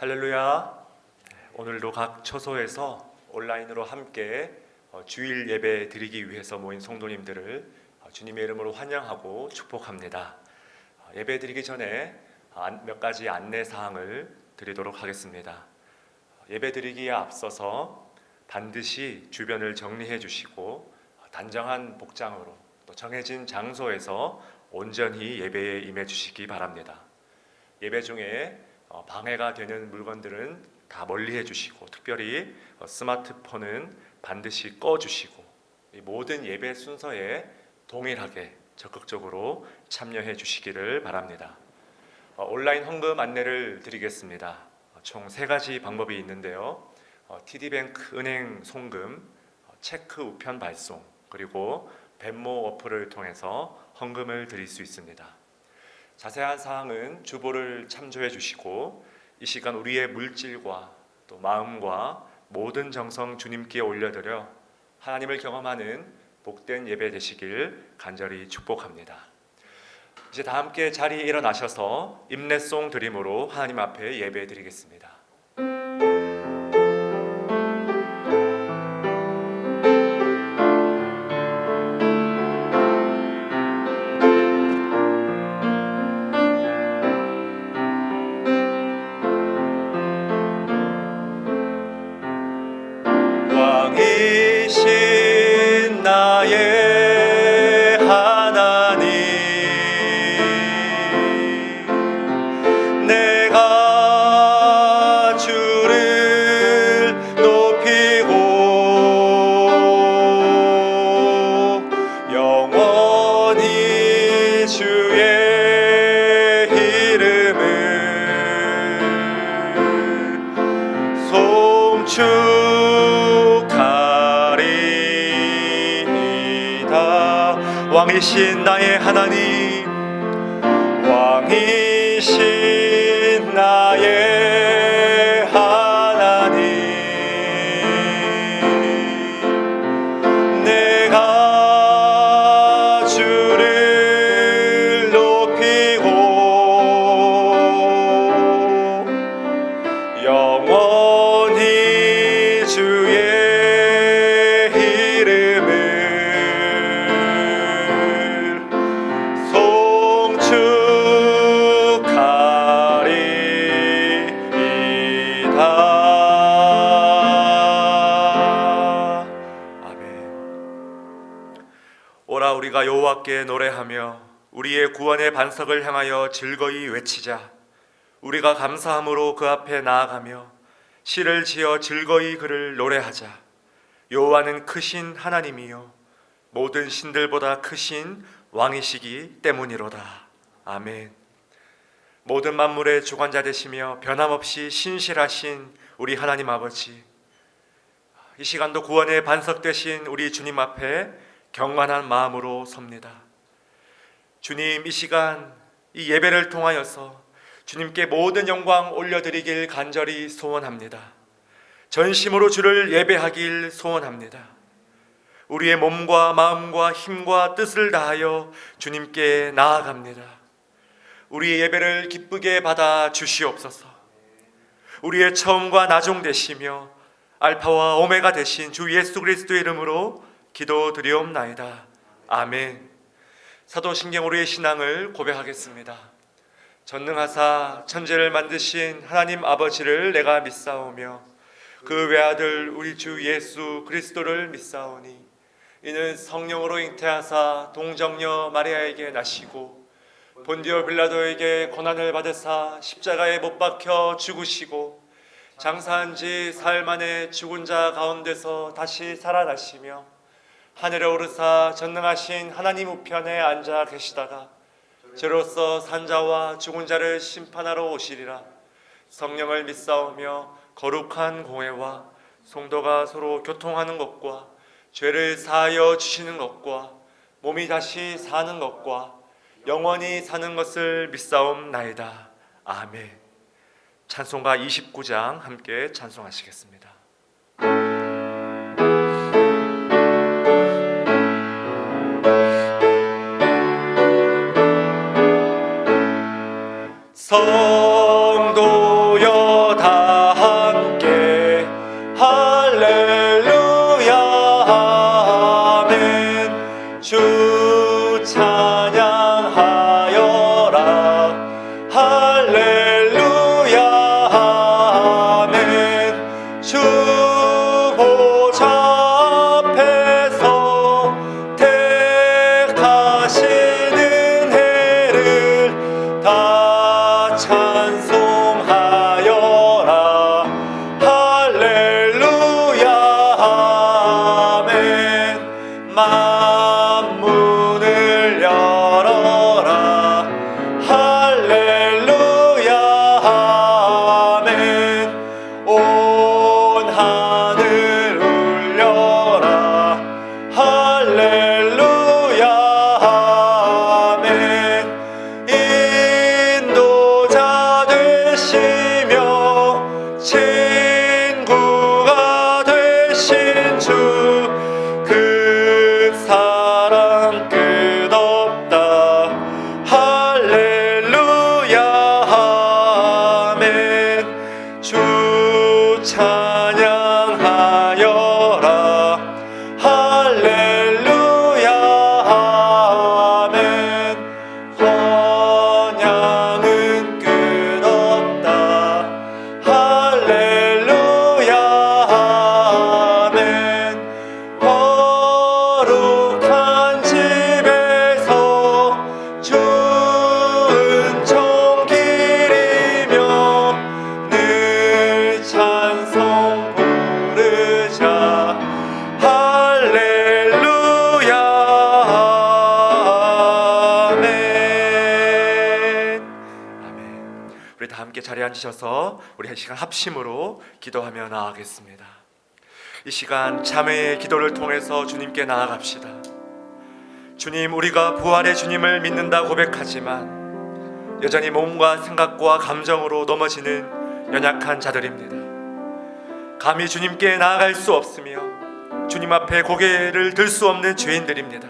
할렐루야. 오늘도 각 처소에서 온라인으로 함께 주일 예배 드리기 위해서 모인 성도님들을 주님의 이름으로 환영하고 축복합니다. 예배 드리기 전에 몇 가지 안내 사항을 드리도록 하겠습니다. 예배 드리기에 앞서서 반드시 주변을 정리해 주시고 단정한 복장으로 또 정해진 장소에서 온전히 예배에 임해 주시기 바랍니다. 예배 중에 방해가 되는 물건들은 다 멀리해 주시고, 특별히 스마트폰은 반드시 꺼 주시고, 모든 예배 순서에 동일하게 적극적으로 참여해 주시기를 바랍니다. 온라인 헌금 안내를 드리겠습니다. 총 3가지 방법이 있는데요. TD뱅크 은행 송금, 체크 우편 발송, 그리고 벤모 어플을 통해서 헌금을 드릴 수 있습니다. 자세한 사항은 주보를 참조해 주시고, 이 시간 우리의 물질과 또 마음과 모든 정성 주님께 올려드려 하나님을 경험하는 복된 예배 되시길 간절히 축복합니다. 이제 다 함께 자리에 일어나셔서 임례송 드림으로 하나님 앞에 예배 드리겠습니다. 왕이신 나의 하나님, 내가 주를 높이고 영원히 주의 이름을 송축하리이다. 왕이신 나의 하나님, 왕이신 나의 하나님, 내가 주를 높이고 영원히 주의 이름을 송축하리이다. 아멘. 오라 우리가 여호와께 노래하며 우리의 구원의 반석을 향하여 즐거이 외치자. 우리가 감사함으로 그 앞에 나아가며 시를 지어 즐거이 그를 노래하자. 여호와는 크신 하나님이요 모든 신들보다 크신 왕이시기 때문이로다. 아멘. 모든 만물의 주관자 되시며 변함없이 신실하신 우리 하나님 아버지, 이 시간도 구원의 반석 되신 우리 주님 앞에 경건한 마음으로 섭니다. 주님, 이 시간 이 예배를 통하여서 주님께 모든 영광 올려드리길 간절히 소원합니다. 전심으로 주를 예배하길 소원합니다. 우리의 몸과 마음과 힘과 뜻을 다하여 주님께 나아갑니다. 우리의 예배를 기쁘게 받아 주시옵소서. 우리의 처음과 나중 되시며 알파와 오메가 되신 주 예수 그리스도의 이름으로 기도드리옵나이다. 아멘. 사도신경 우리의 신앙을 고백하겠습니다. 전능하사 천지를 만드신 하나님 아버지를 내가 믿사오며 그 외아들 우리 주 예수 그리스도를 믿사오니 이는 성령으로 잉태하사 동정녀 마리아에게 나시고 본디오 빌라도에게 고난을 받으사 십자가에 못 박혀 죽으시고 장사한 지 사흘 만에 죽은 자 가운데서 다시 살아나시며 하늘에 오르사 전능하신 하나님 우편에 앉아 계시다가 저로서 산자와 죽은 자를 심판하러 오시리라. 성령을 믿사오며 거룩한 공회와 성도가 서로 교통하는 것과 죄를 사하여 주시는 것과 몸이 다시 사는 것과 영원히 사는 것을 믿사옵나이다. 아멘. 찬송가 29장 함께 찬송하시겠습니다. 성도여 다 원양은 끝없다. 할렐루야 아멘. 거룩한 집에서 주은 종길이며 늘 찬송 부르자. 할렐루야 아멘. 아멘. 우리 다 함께 자리에 앉으셔서 우리 한 시간 합심으로 기도하며 나아가겠습니다. 이 시간 참회의 기도를 통해서 주님께 나아갑시다. 주님, 우리가 부활의 주님을 믿는다 고백하지만 여전히 몸과 생각과 감정으로 넘어지는 연약한 자들입니다. 감히 주님께 나아갈 수 없으며 주님 앞에 고개를 들 수 없는 죄인들입니다.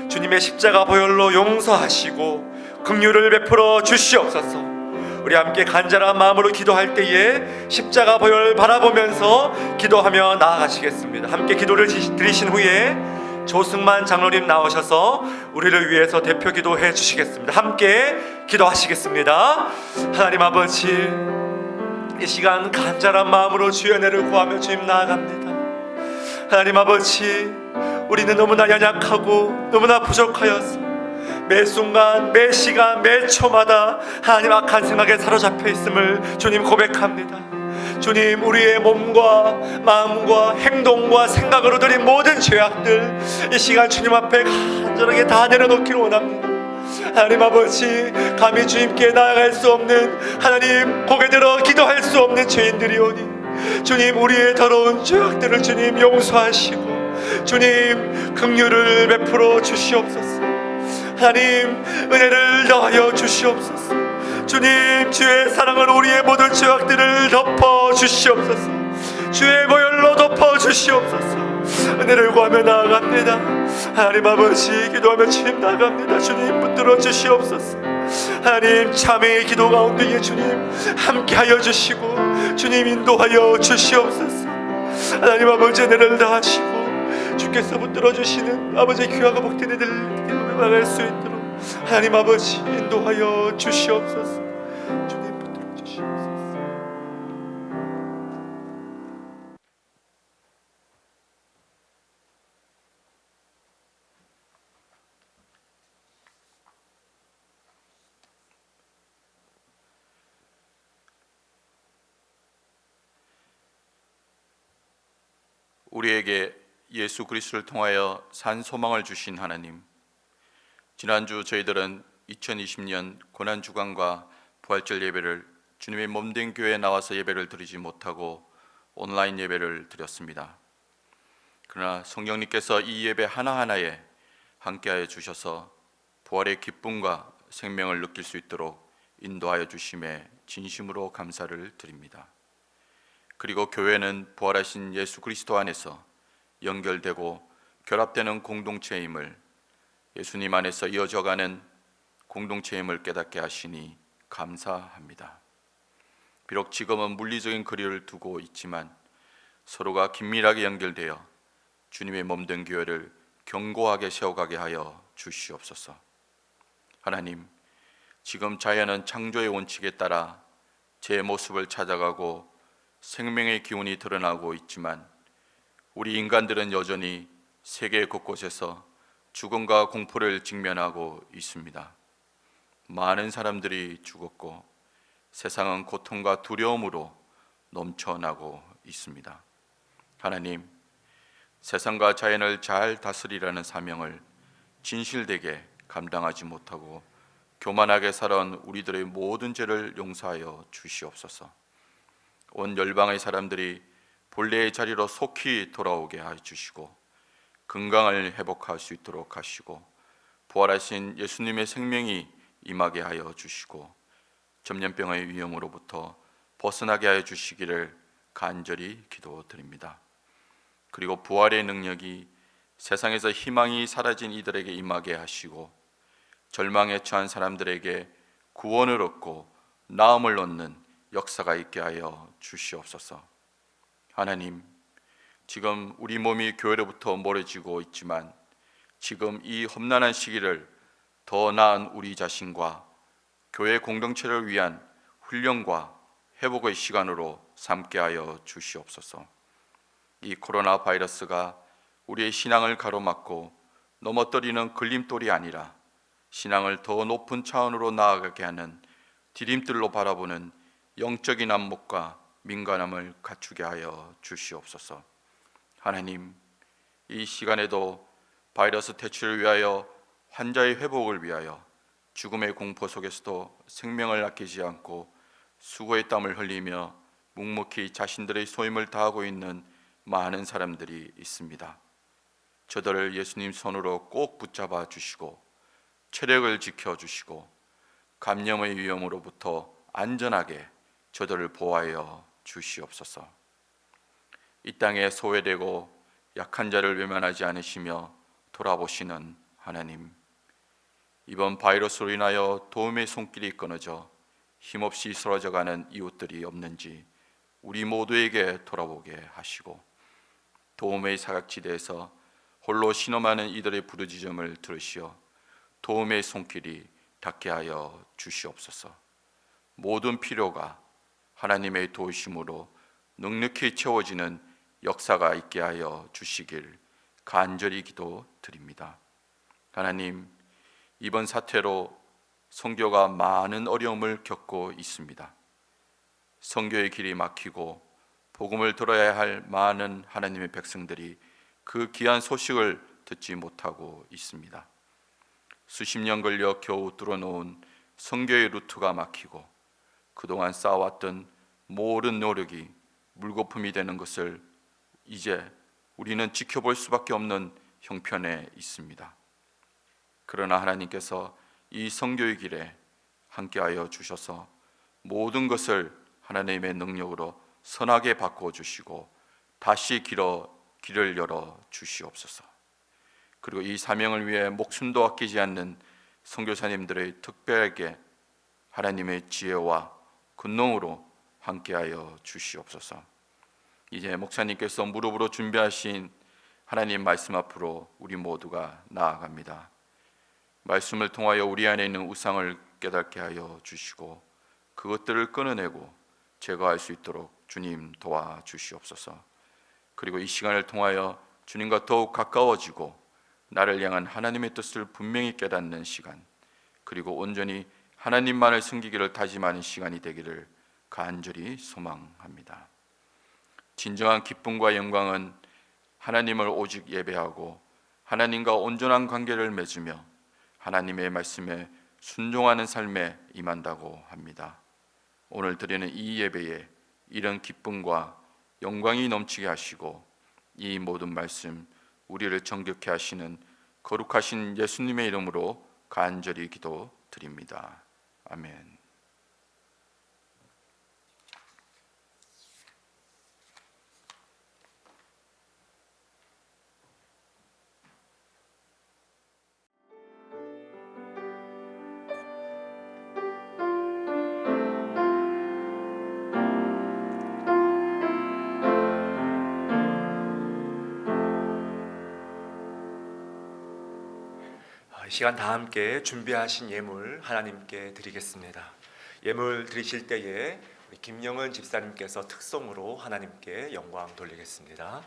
주님의 십자가 보혈로 용서하시고 긍휼을 베풀어 주시옵소서. 우리 함께 간절한 마음으로 기도할 때에 십자가 보혈 바라보면서 기도하며 나아가시겠습니다. 함께 기도를 드리신 후에 조승만 장로님 나오셔서 우리를 위해서 대표 기도해 주시겠습니다. 함께 기도하시겠습니다. 하나님 아버지, 이 시간 간절한 마음으로 주의 은혜를 구하며 주님 나아갑니다. 하나님 아버지, 우리는 너무나 연약하고 너무나 부족하여서 매 순간, 매 시간, 매 초마다 하나님 악한 생각에 사로잡혀 있음을 주님 고백합니다. 주님, 우리의 몸과 마음과 행동과 생각으로 드린 모든 죄악들 이 시간 주님 앞에 간절하게 다 내려놓기를 원합니다. 하나님 아버지, 감히 주님께 나아갈 수 없는, 하나님 고개 들어 기도할 수 없는 죄인들이오니 주님, 우리의 더러운 죄악들을 주님 용서하시고 주님 긍휼을 베풀어 주시옵소서. 하나님 은혜를 더하여 주시옵소서. 주님, 주의 사랑으로 우리의 모든 죄악들을 덮어 주시옵소서. 주의 보혈로 덮어 주시옵소서. 은혜를 구하며 나아갑니다. 하나님 아버지, 기도하며 주님 나아갑니다. 주님 붙들어 주시옵소서. 하나님 참회의 기도 가운데에 주님 함께하여 주시고 주님 인도하여 주시옵소서. 하나님 아버지, 은혜를 다하시고 주께서 붙들어 주시는 아버지의 귀하고 복된 이들 나갈 수 있도록 하나님 아버지 인도하여 주시옵소서. 주님 붙들어 주시옵소서. 우리에게 예수 그리스도를 통하여 산 소망을 주신 하나님, 지난주 저희들은 2020년 고난주간과 부활절 예배를 주님의 몸된 교회에 나와서 예배를 드리지 못하고 온라인 예배를 드렸습니다. 그러나 성령님께서 이 예배 하나하나에 함께하여 주셔서 부활의 기쁨과 생명을 느낄 수 있도록 인도하여 주심에 진심으로 감사를 드립니다. 그리고 교회는 부활하신 예수 그리스도 안에서 연결되고 결합되는 공동체임을, 예수님 안에서 이어져가는 공동체임을 깨닫게 하시니 감사합니다. 비록 지금은 물리적인 거리를 두고 있지만 서로가 긴밀하게 연결되어 주님의 몸된 교회를 견고하게 세워가게 하여 주시옵소서. 하나님, 지금 자연은 창조의 원칙에 따라 제 모습을 찾아가고 생명의 기운이 드러나고 있지만 우리 인간들은 여전히 세계 곳곳에서 죽음과 공포를 직면하고 있습니다. 많은 사람들이 죽었고 세상은 고통과 두려움으로 넘쳐나고 있습니다. 하나님, 세상과 자연을 잘 다스리라는 사명을 진실되게 감당하지 못하고 교만하게 살아온 우리들의 모든 죄를 용서하여 주시옵소서. 온 열방의 사람들이 본래의 자리로 속히 돌아오게 해 주시고 건강을 회복할 수 있도록 하시고 부활하신 예수님의 생명이 임하게 하여 주시고 전염병의 위험으로부터 벗어나게 하여 주시기를 간절히 기도드립니다. 그리고 부활의 능력이 세상에서 희망이 사라진 이들에게 임하게 하시고 절망에 처한 사람들에게 구원을 얻고 나음을 얻는 역사가 있게 하여 주시옵소서. 하나님, 지금 우리 몸이 교회로부터 멀어지고 있지만 지금 이 험난한 시기를 더 나은 우리 자신과 교회 공동체를 위한 훈련과 회복의 시간으로 삼게 하여 주시옵소서. 이 코로나 바이러스가 우리의 신앙을 가로막고 넘어뜨리는 걸림돌이 아니라 신앙을 더 높은 차원으로 나아가게 하는 디딤돌로 바라보는 영적인 안목과 민감함을 갖추게 하여 주시옵소서. 하나님, 이 시간에도 바이러스 퇴치를 위하여, 환자의 회복을 위하여 죽음의 공포 속에서도 생명을 아끼지 않고 수고의 땀을 흘리며 묵묵히 자신들의 소임을 다하고 있는 많은 사람들이 있습니다. 저들을 예수님 손으로 꼭 붙잡아 주시고 체력을 지켜주시고 감염의 위험으로부터 안전하게 저들을 보호하여 주시옵소서. 이 땅에 소외되고 약한 자를 외면하지 않으시며 돌아보시는 하나님, 이번 바이러스로 인하여 도움의 손길이 끊어져 힘없이 쓰러져가는 이웃들이 없는지 우리 모두에게 돌아보게 하시고, 도움의 사각지대에서 홀로 신음하는 이들의 부르짖음을 들으시어 도움의 손길이 닿게 하여 주시옵소서. 모든 필요가 하나님의 도우심으로 넉넉히 채워지는 역사가 있게 하여 주시길 간절히 기도드립니다. 하나님, 이번 사태로 선교가 많은 어려움을 겪고 있습니다. 선교의 길이 막히고 복음을 들어야 할 많은 하나님의 백성들이 그 귀한 소식을 듣지 못하고 있습니다. 수십 년 걸려 겨우 뚫어놓은 선교의 루트가 막히고 그동안 쌓아왔던 모든 노력이 물거품이 되는 것을 이제 우리는 지켜볼 수밖에 없는 형편에 있습니다. 그러나 하나님께서 이 선교의 길에 함께하여 주셔서 모든 것을 하나님의 능력으로 선하게 바꾸어 주시고 다시 길을 열어 주시옵소서. 그리고 이 사명을 위해 목숨도 아끼지 않는 선교사님들의 특별하게 하나님의 지혜와 근능으로 함께하여 주시옵소서. 이제 목사님께서 무릎으로 준비하신 하나님 말씀 앞으로 우리 모두가 나아갑니다. 말씀을 통하여 우리 안에 있는 우상을 깨닫게 하여 주시고 그것들을 끊어내고 제거할 수 있도록 주님 도와주시옵소서. 그리고 이 시간을 통하여 주님과 더욱 가까워지고 나를 향한 하나님의 뜻을 분명히 깨닫는 시간, 그리고 온전히 하나님만을 섬기기를 다짐하는 시간이 되기를 간절히 소망합니다. 진정한 기쁨과 영광은 하나님을 오직 예배하고 하나님과 온전한 관계를 맺으며 하나님의 말씀에 순종하는 삶에 임한다고 합니다. 오늘 드리는 이 예배에 이런 기쁨과 영광이 넘치게 하시고 이 모든 말씀 우리를 정결케 하시는 거룩하신 예수님의 이름으로 간절히 기도드립니다. 아멘. 이 시간 다 함께 준비하신 예물 하나님께 드리겠습니다. 예물 드리실 때에 우리 김영은 집사님께서 특송으로 하나님께 영광 돌리겠습니다.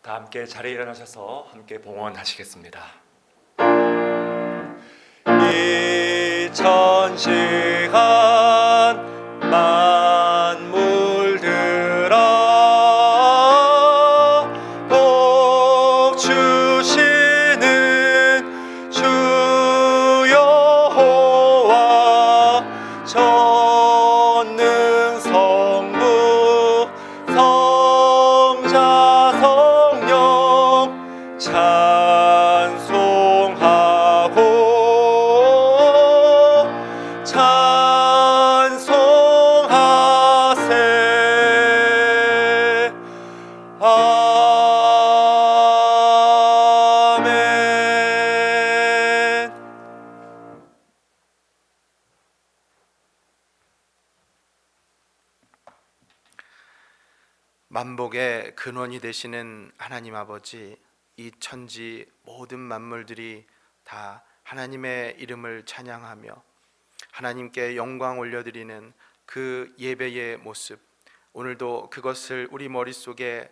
다 함께 자리에 일어나셔서 함께 봉헌하시겠습니다. 이천시간 만물들아 복 주시는 주 여호와 전능 성부 성자 성령 찬송하세. 아멘. 만복의 근원이 되시는 하나님 아버지, 이 천지 모든 만물들이 다 하나님의 이름을 찬양하며 하나님께 영광 올려드리는 그 예배의 모습, 오늘도 그것을 우리 머릿속에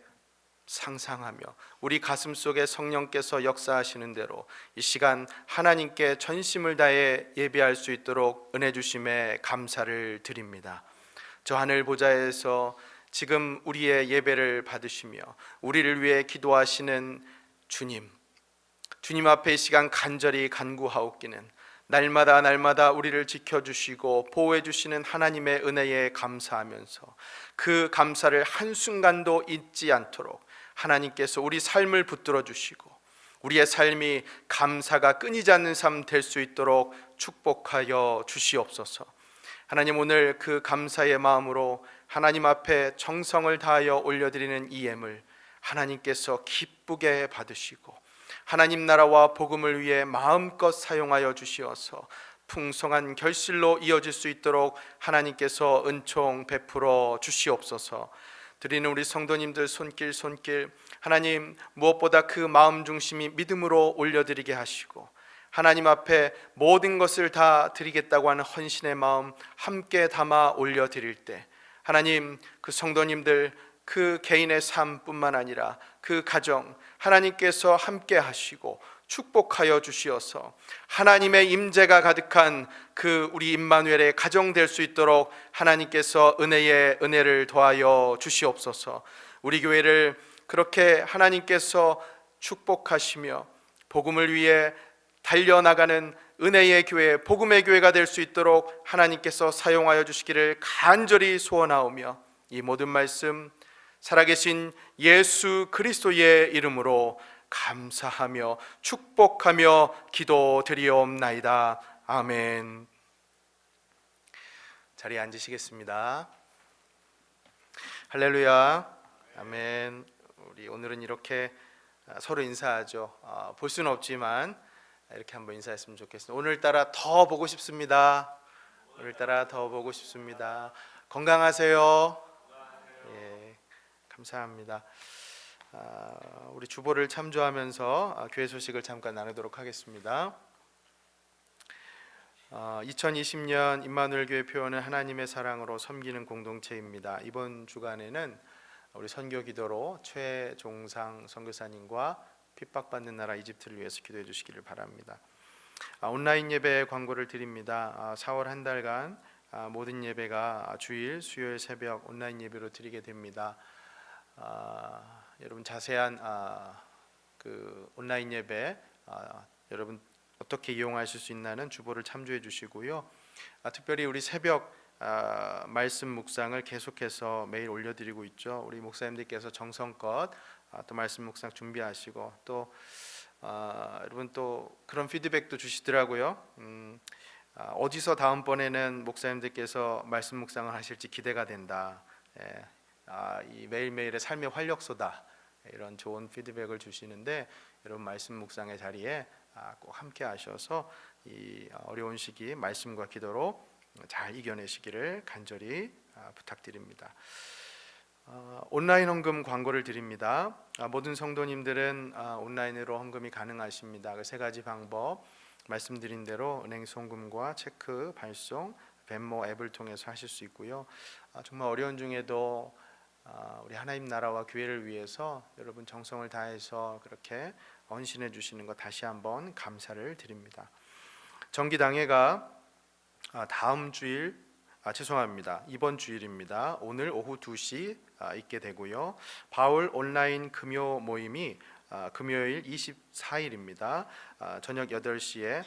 상상하며 우리 가슴속에 성령께서 역사하시는 대로 이 시간 하나님께 전심을 다해 예배할 수 있도록 은혜 주심에 감사를 드립니다. 저 하늘 보좌에서 지금 우리의 예배를 받으시며 우리를 위해 기도하시는 주님 앞에 이 시간 간절히 간구하옵기는 날마다 우리를 지켜주시고 보호해주시는 하나님의 은혜에 감사하면서 그 감사를 한순간도 잊지 않도록 하나님께서 우리 삶을 붙들어 주시고 우리의 삶이 감사가 끊이지 않는 삶 될 수 있도록 축복하여 주시옵소서. 하나님, 오늘 그 감사의 마음으로 하나님 앞에 정성을 다하여 올려드리는 이 예물 하나님께서 기쁘게 받으시고 하나님 나라와 복음을 위해 마음껏 사용하여 주시어서 풍성한 결실로 이어질 수 있도록 하나님께서 은총 베풀어 주시옵소서. 드리는 우리 성도님들 손길 하나님, 무엇보다 그 마음 중심이 믿음으로 올려드리게 하시고 하나님 앞에 모든 것을 다 드리겠다고 하는 헌신의 마음 함께 담아 올려드릴 때 하나님, 그 성도님들 그 개인의 삶뿐만 아니라 그 가정 하나님께서 함께 하시고 축복하여 주시어서 하나님의 임재가 가득한 그 우리 임마누엘의 가정 될 수 있도록 하나님께서 은혜를 더하여 주시옵소서. 우리 교회를 그렇게 하나님께서 축복하시며 복음을 위해 달려나가는 은혜의 교회, 복음의 교회가 될 수 있도록 하나님께서 사용하여 주시기를 간절히 소원하오며 이 모든 말씀 살아계신 예수 그리스도의 이름으로 감사하며 축복하며 기도드리옵나이다. 아멘. 자리에 앉으시겠습니다. 할렐루야. 아멘. 우리 오늘은 이렇게 서로 인사하죠. 볼 수는 없지만 이렇게 한번 인사했으면 좋겠습니다. 오늘따라 더 보고 싶습니다. 오늘따라 더 보고 싶습니다. 건강하세요. 예, 감사합니다. 우리 주보를 참조하면서 교회 소식을 잠깐 나누도록 하겠습니다. 2020년 임마누엘 교회 표어는 하나님의 사랑으로 섬기는 공동체입니다. 이번 주간에는 우리 선교 기도로 최종상 선교사님과 핍박받는 나라 이집트를 위해서 기도해 주시기를 바랍니다. 온라인 예배 광고를 드립니다. 4월 한 달간 모든 예배가 주일, 수요일 새벽 온라인 예배로 드리게 됩니다. 여러분 자세한 그 온라인 예배 여러분 어떻게 이용하실 수 있나는 주보를 참조해 주시고요. 특별히 우리 새벽 말씀 묵상을 계속해서 매일 올려드리고 있죠. 우리 목사님들께서 정성껏 또 말씀 묵상 준비하시고 또 여러분 또 그런 피드백도 주시더라고요. 어디서 다음번에는 목사님들께서 말씀 묵상을 하실지 기대가 된다. 이 매일매일의 삶의 활력소다. 이런 좋은 피드백을 주시는데 여러분 말씀 묵상의 자리에 꼭 함께 하셔서 이 어려운 시기 말씀과 기도로 잘 이겨내시기를 간절히 부탁드립니다. 온라인 헌금 광고를 드립니다. 모든 성도님들은 온라인으로 헌금이 가능하십니다. 그 세 가지 방법 말씀드린 대로 은행 송금과 체크 발송, 벤모 앱을 통해서 하실 수 있고요. 정말 어려운 중에도 우리 하나님 나라와 교회를 위해서 여러분 정성을 다해서 그렇게 헌신해 주시는 것 다시 한번 감사를 드립니다. 정기당회가 다음 주일 이번 주일입니다. 오늘 오후 2시 있게 되고요. 바울 온라인 금요 모임이 금요일 24일입니다. 저녁 8시에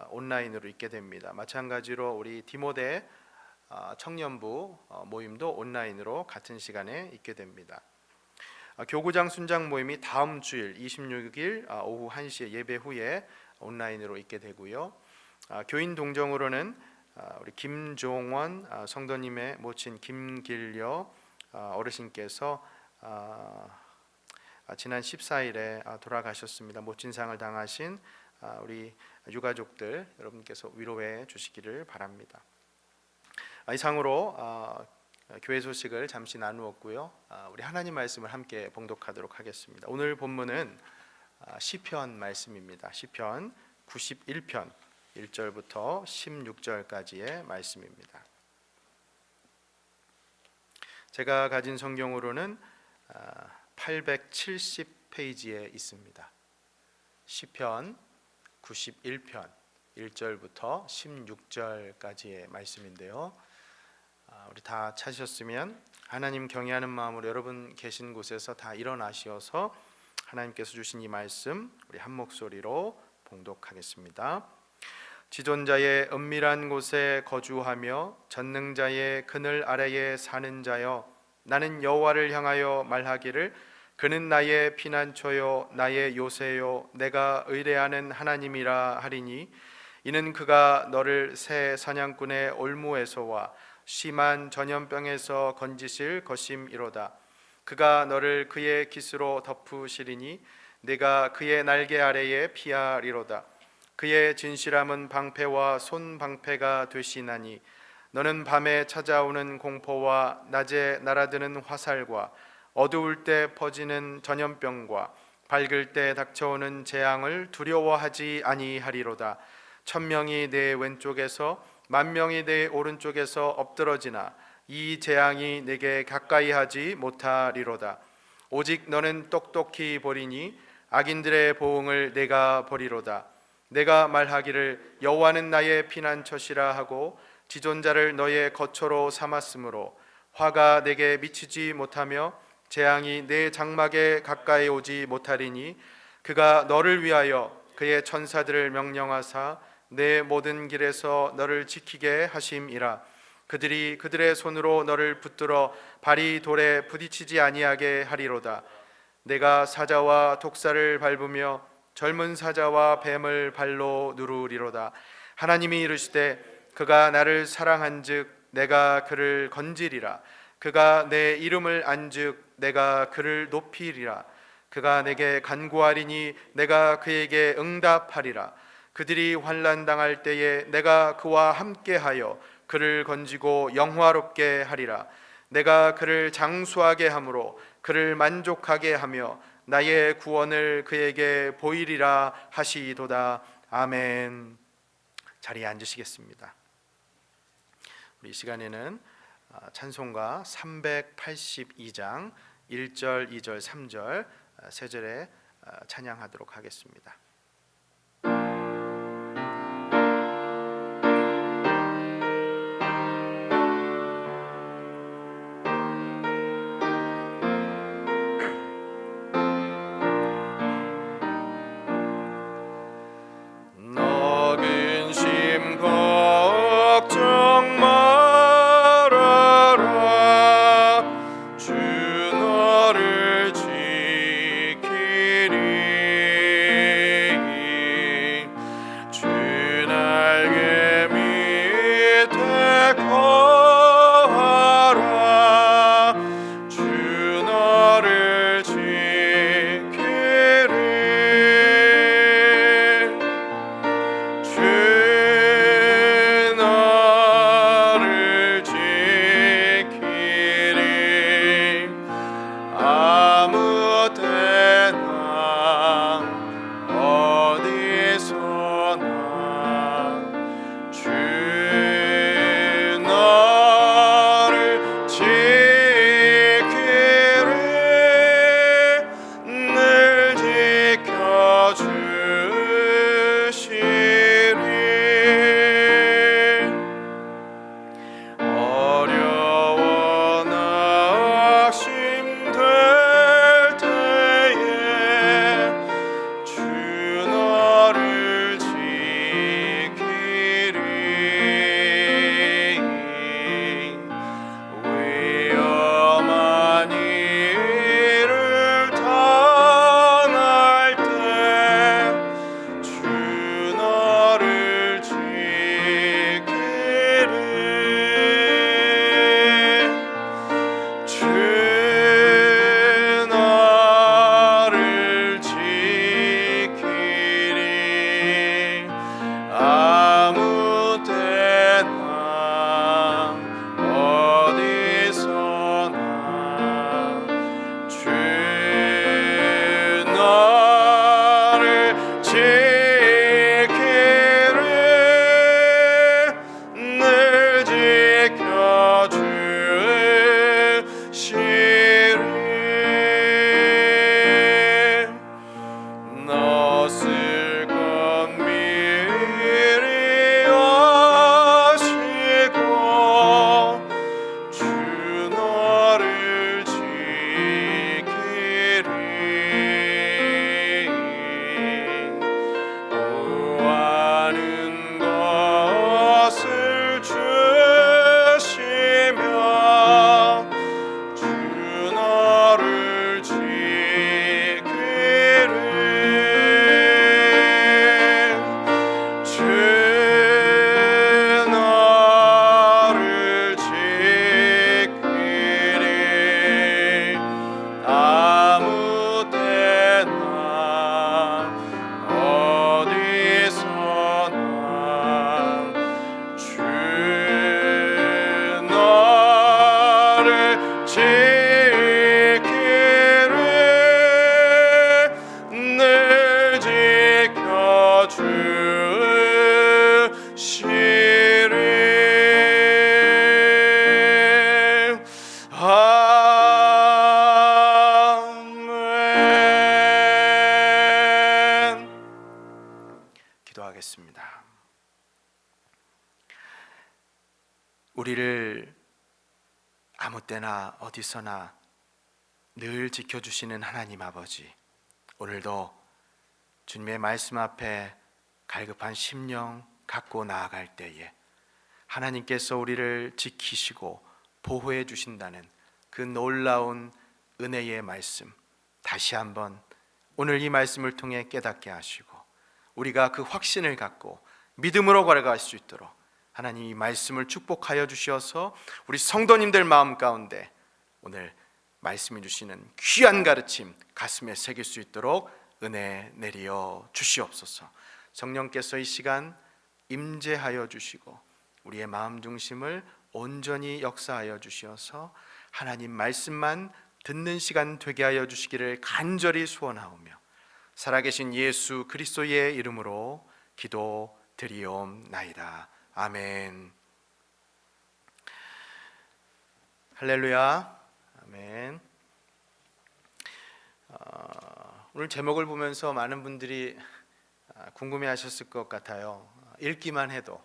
온라인으로 있게 됩니다. 마찬가지로 우리 디모데 청년부 모임도 온라인으로 같은 시간에 있게 됩니다. 교구장 순장 모임이 다음 주일 26일 오후 1시에 예배 후에 온라인으로 있게 되고요. 교인 동정으로는 우리 김종원 성도님의 모친 김길려 어르신께서 지난 14일에 돌아가셨습니다. 모친상을 당하신 우리 유가족들 여러분께서 위로해 주시기를 바랍니다. 이상으로 교회 소식을 잠시 나누었고요. 우리 하나님 말씀을 함께 봉독하도록 하겠습니다. 오늘 본문은 시편 말씀입니다. 시편 91편 1절부터 16절까지의 말씀입니다. 제가 가진 성경으로는 870페이지에 있습니다. 시편 91편 1절부터 16절까지의 말씀인데요. 우리 다 찾으셨으면 하나님 경외하는 마음으로 여러분 계신 곳에서 다 일어나셔서 하나님께서 주신 이 말씀 우리 한 목소리로 봉독하겠습니다. 지존자의 은밀한 곳에 거주하며 전능자의 그늘 아래에 사는 자여, 나는 여호와를 향하여 말하기를 그는 나의 피난처요 나의 요새요 내가 의뢰하는 하나님이라 하리니, 이는 그가 너를 새 사냥꾼의 올무에서와 심한 전염병에서 건지실 것임이로다. 그가 너를 그의 깃으로 덮으시리니 내가 그의 날개 아래에 피하리로다. 그의 진실함은 방패와 손방패가 되시나니, 너는 밤에 찾아오는 공포와 낮에 날아드는 화살과 어두울 때 퍼지는 전염병과 밝을 때 닥쳐오는 재앙을 두려워하지 아니하리로다. 1000명이 내 왼쪽에서 10,000명이 내 오른쪽에서 엎드러지나 이 재앙이 내게 가까이 하지 못하리로다. 오직 너는 똑똑히 보리니 악인들의 보응을 내가 보리로다. 내가 말하기를 여호와는 나의 피난처시라 하고 지존자를 너의 거처로 삼았으므로 화가 내게 미치지 못하며 재앙이 내 장막에 가까이 오지 못하리니, 그가 너를 위하여 그의 천사들을 명령하사 내 모든 길에서 너를 지키게 하심이라. 그들이 그들의 손으로 너를 붙들어 발이 돌에 부딪히지 아니하게 하리로다. 내가 사자와 독사를 밟으며 젊은 사자와 뱀을 발로 누르리로다. 하나님이 이르시되 그가 나를 사랑한즉 내가 그를 건지리라. 그가 내 이름을 안즉 내가 그를 높이리라. 그가 내게 간구하리니 내가 그에게 응답하리라. 그들이 환난 당할 때에 내가 그와 함께하여 그를 건지고 영화롭게 하리라. 내가 그를 장수하게 함으로 그를 만족하게 하며 나의 구원을 그에게 보이리라 하시도다. 아멘. 자리에 앉으시겠습니다. 우리 시간에는 찬송가 382장 1절, 2절, 3절 세 절에 찬양하도록 하겠습니다. 주 너를 지키리. 기도하겠습니다. 우리를 아무 때나 어디서나 늘 지켜주시는 하나님 아버지, 오늘도 주님의 말씀 앞에 갈급한 심령 갖고 나아갈 때에 하나님께서 우리를 지키시고 보호해 주신다는 그 놀라운 은혜의 말씀, 다시 한번 오늘 이 말씀을 통해 깨닫게 하시고 우리가 그 확신을 갖고 믿음으로 걸어갈 수 있도록 하나님 이 말씀을 축복하여 주셔서 우리 성도님들 마음 가운데 오늘 말씀해 주시는 귀한 가르침 가슴에 새길 수 있도록 은혜 내리어 주시옵소서. 성령께서 이 시간 임재하여 주시고 우리의 마음 중심을 온전히 역사하여 주시어서 하나님 말씀만 듣는 시간 되게 하여 주시기를 간절히 소원하오며 살아계신 예수 그리스도의 이름으로 기도드리옵나이다. 아멘. 할렐루야. 아멘. 오늘 제목을 보면서 많은 분들이 궁금해하셨을 것 같아요. 읽기만 해도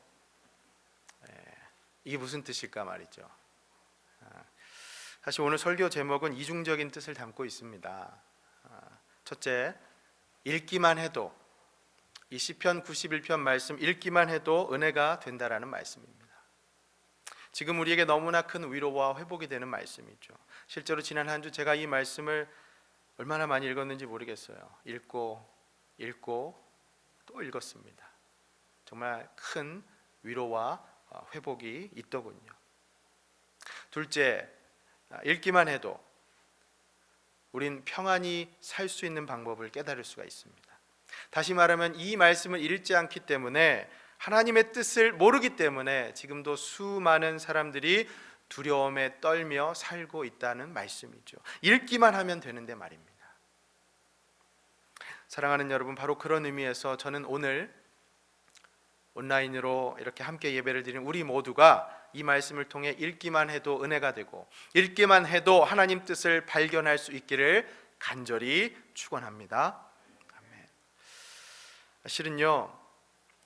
이게 무슨 뜻일까 말이죠. 사실 오늘 설교 제목은 이중적인 뜻을 담고 있습니다. 첫째, 읽기만 해도, 이 시편 91편 말씀 읽기만 해도 은혜가 된다라는 말씀입니다. 지금 우리에게 너무나 큰 위로와 회복이 되는 말씀이죠. 실제로 지난 한 주 제가 이 말씀을 얼마나 많이 읽었는지 모르겠어요. 읽고 또 읽었습니다. 정말 큰 위로와 회복이 있더군요. 둘째, 읽기만 해도 우린 평안히 살 수 있는 방법을 깨달을 수가 있습니다. 다시 말하면 이 말씀을 읽지 않기 때문에, 하나님의 뜻을 모르기 때문에 지금도 수많은 사람들이 두려움에 떨며 살고 있다는 말씀이죠. 읽기만 하면 되는데 말입니다. 사랑하는 여러분, 바로 그런 의미에서 저는 오늘 온라인으로 이렇게 함께 예배를 드리는 우리 모두가 이 말씀을 통해 읽기만 해도 은혜가 되고 읽기만 해도 하나님 뜻을 발견할 수 있기를 간절히 축원합니다. 아멘. 실은요,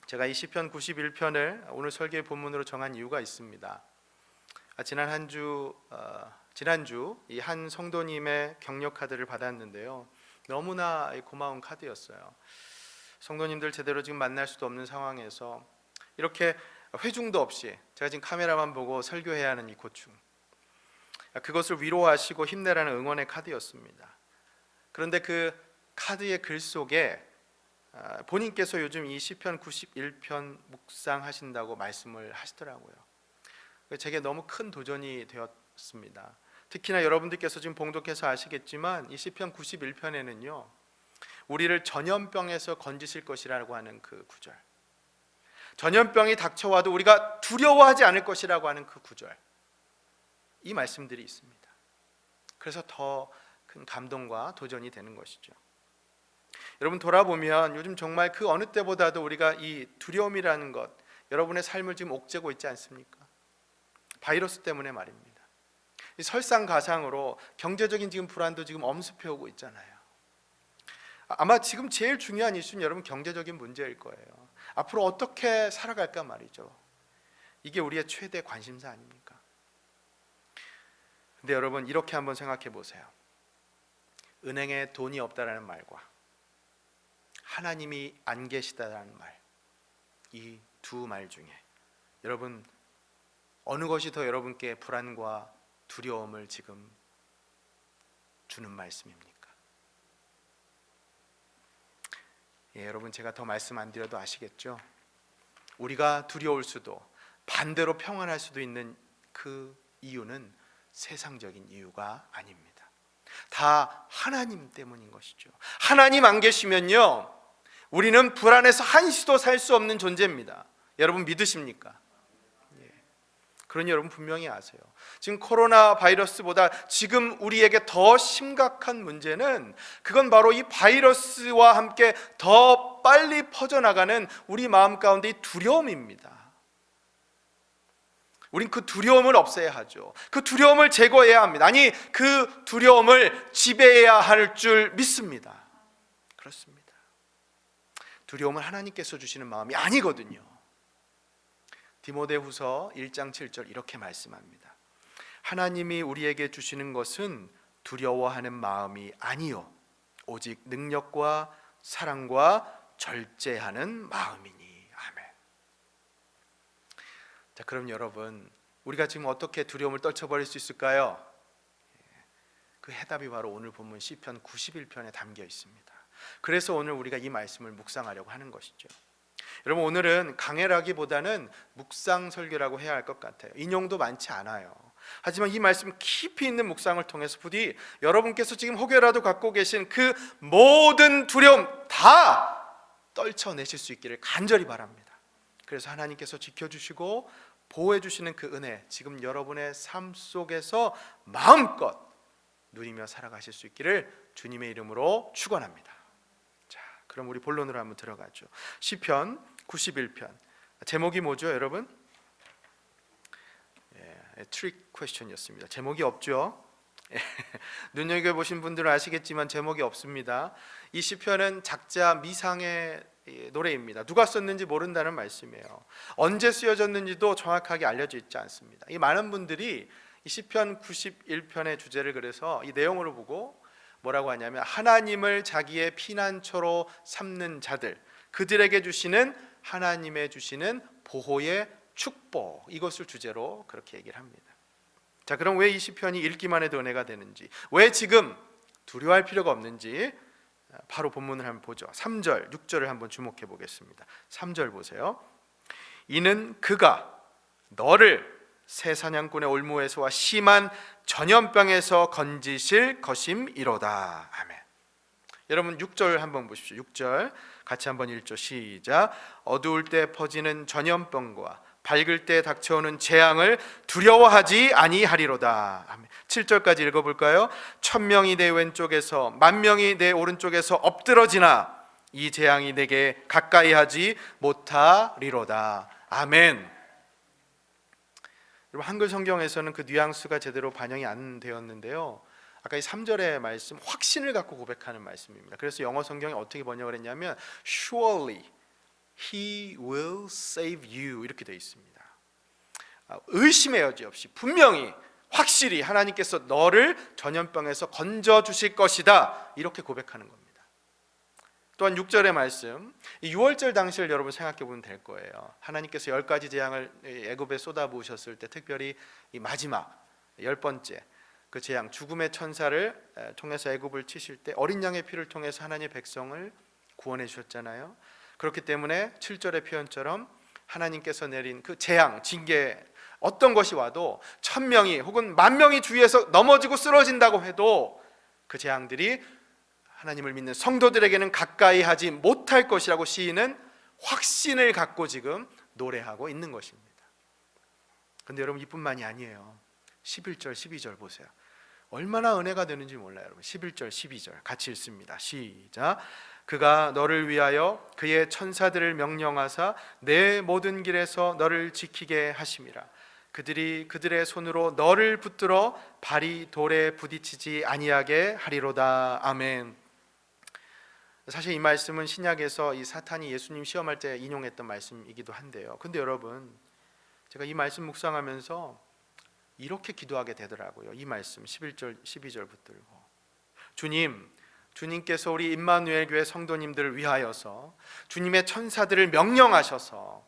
제가 이 시편 91편을 오늘 설교의 본문으로 정한 이유가 있습니다. 지난주 이 한 성도님의 격려 카드를 받았는데요, 너무나 고마운 카드였어요. 성도님들 제대로 지금 만날 수도 없는 상황에서 이렇게 회중도 없이 제가 지금 카메라만 보고 설교해야 하는 이 고충, 그것을 위로하시고 힘내라는 응원의 카드였습니다. 그런데 그 카드의 글 속에 본인께서 요즘 이 시편 91편 묵상하신다고 말씀을 하시더라고요. 제게 너무 큰 도전이 되었습니다. 특히나 여러분들께서 지금 봉독해서 아시겠지만 이 시편 91편에는요 우리를 전염병에서 건지실 것이라고 하는 그 구절, 전염병이 닥쳐와도 우리가 두려워하지 않을 것이라고 하는 그 구절, 이 말씀들이 있습니다. 그래서 더 큰 감동과 도전이 되는 것이죠. 여러분, 돌아보면 요즘 정말 그 어느 때보다도 우리가 이 두려움이라는 것, 여러분의 삶을 지금 옥죄고 있지 않습니까? 바이러스 때문에 말입니다. 이 설상가상으로 경제적인 지금 불안도 지금 엄습해 오고 있잖아요. 아마 지금 제일 중요한 이슈는 여러분 경제적인 문제일 거예요. 앞으로 어떻게 살아갈까 말이죠. 이게 우리의 최대 관심사 아닙니까? 근데 여러분, 이렇게 한번 생각해 보세요. 은행에 돈이 없다라는 말과 하나님이 안 계시다라는 말, 이 두 말 중에 여러분 어느 것이 더 여러분께 불안과 두려움을 지금 주는 말씀입니까? 여러분, 제가 더 말씀 안 드려도 아시겠죠? 우리가 두려울 수도 반대로 평안할 수도 있는 그 이유는 세상적인 이유가 아닙니다. 다 하나님 때문인 것이죠. 하나님 안 계시면요 우리는 불안해서 한시도 살 수 없는 존재입니다. 여러분 믿으십니까? 그러니 여러분 분명히 아세요. 지금 코로나 바이러스보다 지금 우리에게 더 심각한 문제는, 그건 바로 이 바이러스와 함께 더 빨리 퍼져나가는 우리 마음 가운데 이 두려움입니다. 우린 그 두려움을 없애야 하죠. 그 두려움을 제거해야 합니다. 아니, 그 두려움을 지배해야 할 줄 믿습니다. 그렇습니다. 두려움은 하나님께서 주시는 마음이 아니거든요. 디모데후서 1장 7절 이렇게 말씀합니다. 하나님이 우리에게 주시는 것은 두려워하는 마음이 아니요 오직 능력과 사랑과 절제하는 마음이니. 아멘. 자, 그럼 여러분, 우리가 지금 어떻게 두려움을 떨쳐버릴 수 있을까요? 그 해답이 바로 오늘 본문 시편 91편에 담겨 있습니다. 그래서 오늘 우리가 이 말씀을 묵상하려고 하는 것이죠. 여러분, 오늘은 강해라기보다는 묵상 설교라고 해야 할 것 같아요. 인용도 많지 않아요. 하지만 이 말씀 깊이 있는 묵상을 통해서 부디 여러분께서 지금 혹여라도 갖고 계신 그 모든 두려움 다 떨쳐내실 수 있기를 간절히 바랍니다. 그래서 하나님께서 지켜주시고 보호해주시는 그 은혜, 지금 여러분의 삶 속에서 마음껏 누리며 살아가실 수 있기를 주님의 이름으로 축원합니다. 자, 그럼 우리 본론으로 한번 들어가죠. 시편 91편 제목이 뭐죠, 여러분? 트릭 퀘스천이었습니다. 제목이 없죠. 눈여겨보신 분들은 아시겠지만 제목이 없습니다. 이 시편은 작자 미상의 노래입니다. 누가 썼는지 모른다는 말씀이에요. 언제 쓰여졌는지도 정확하게 알려져 있지 않습니다. 이 많은 분들이 이 시편 91편의 주제를 그래서 이 내용으로 보고 뭐라고 하냐면 하나님을 자기의 피난처로 삼는 자들, 그들에게 주시는 하나님의 주시는 보호의 축복, 이것을 주제로 그렇게 얘기를 합니다. 자, 그럼 왜 이 시편이 읽기만 해도 은혜가 되는지, 왜 지금 두려워할 필요가 없는지 바로 본문을 한번 보죠. 3절, 6절을 한번 주목해 보겠습니다. 3절 보세요. 이는 그가 너를 새 사냥꾼의 올무에서와 심한 전염병에서 건지실 것임이로다. 아멘. 여러분 6절 한번 보십시오. 6절 같이 한번 읽죠. 시작. 어두울 때 퍼지는 전염병과 밝을 때 닥쳐오는 재앙을 두려워하지 아니하리로다. 아멘. 7절까지 읽어볼까요? 1000명이 내 왼쪽에서 10,000명이 내 오른쪽에서 엎드러지나 이 재앙이 내게 가까이 하지 못하리로다. 아멘. 여러분, 한글 성경에서는 그 뉘앙스가 제대로 반영이 안 되었는데요. 아까 이 3절의 말씀, 확신을 갖고 고백하는 말씀입니다. 그래서 영어 성경이 어떻게 번역을 했냐면 Surely He will save you 이렇게 되어 있습니다. 의심의 여지 없이 분명히 확실히 하나님께서 너를 전염병에서 건져 주실 것이다, 이렇게 고백하는 겁니다. 또한 6절의 말씀, 이 6월절 당시를 여러분 생각해 보면 될 거예요. 하나님께서 10가지 재앙을 애굽에 쏟아부으셨을 때 특별히 이 마지막 10번째 그 재앙, 죽음의 천사를 통해서 애굽을 치실 때 어린 양의 피를 통해서 하나님의 백성을 구원해 주셨잖아요. 그렇기 때문에 7절의 표현처럼 하나님께서 내린 그 재앙, 징계, 어떤 것이 와도 1000명이 혹은 10,000명이 주위에서 넘어지고 쓰러진다고 해도 그 재앙들이 하나님을 믿는 성도들에게는 가까이 하지 못할 것이라고 시인은 확신을 갖고 지금 노래하고 있는 것입니다. 그런데 여러분, 이뿐만이 아니에요. 11절 12절 보세요. 얼마나 은혜가 되는지 몰라요. 여러분 11절 12절 같이 읽습니다. 시작. 그가 너를 위하여 그의 천사들을 명령하사 내 모든 길에서 너를 지키게 하심이라. 그들이 그들의 손으로 너를 붙들어 발이 돌에 부딪히지 아니하게 하리로다. 아멘. 사실 이 말씀은 신약에서 이 사탄이 예수님 시험할 때 인용했던 말씀이기도 한데요. 근데 여러분, 제가 이 말씀 묵상하면서 이렇게 기도하게 되더라고요. 이 말씀 11절 12절 붙들고, 주님께서 우리 임마누엘 교회 성도님들을 위하여서 주님의 천사들을 명령하셔서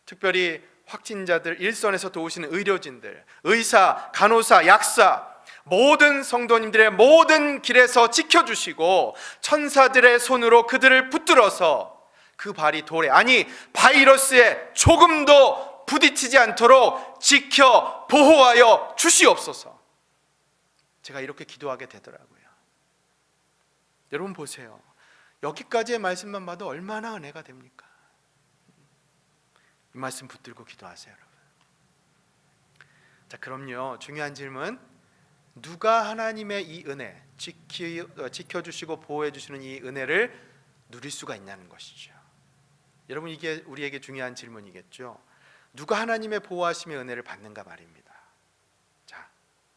특별히 확진자들 일선에서 도우시는 의료진들, 의사, 간호사, 약사, 모든 성도님들의 모든 길에서 지켜주시고 천사들의 손으로 그들을 붙들어서 그 발이 돌에, 아니 바이러스에 조금도 부딪히지 않도록 지켜 보호하여 주시옵소서. 제가 이렇게 기도하게 되더라고요. 여러분 보세요. 여기까지의 말씀만 봐도 얼마나 은혜가 됩니까? 이 말씀 붙들고 기도하세요, 여러분. 자, 그럼요. 중요한 질문, 누가 하나님의 이 은혜, 지켜주시고 보호해주시는 이 은혜를 누릴 수가 있냐는 것이죠. 여러분, 이게 우리에게 중요한 질문이겠죠. 누가 하나님의 보호하심의 은혜를 받는가 말입니다. 자,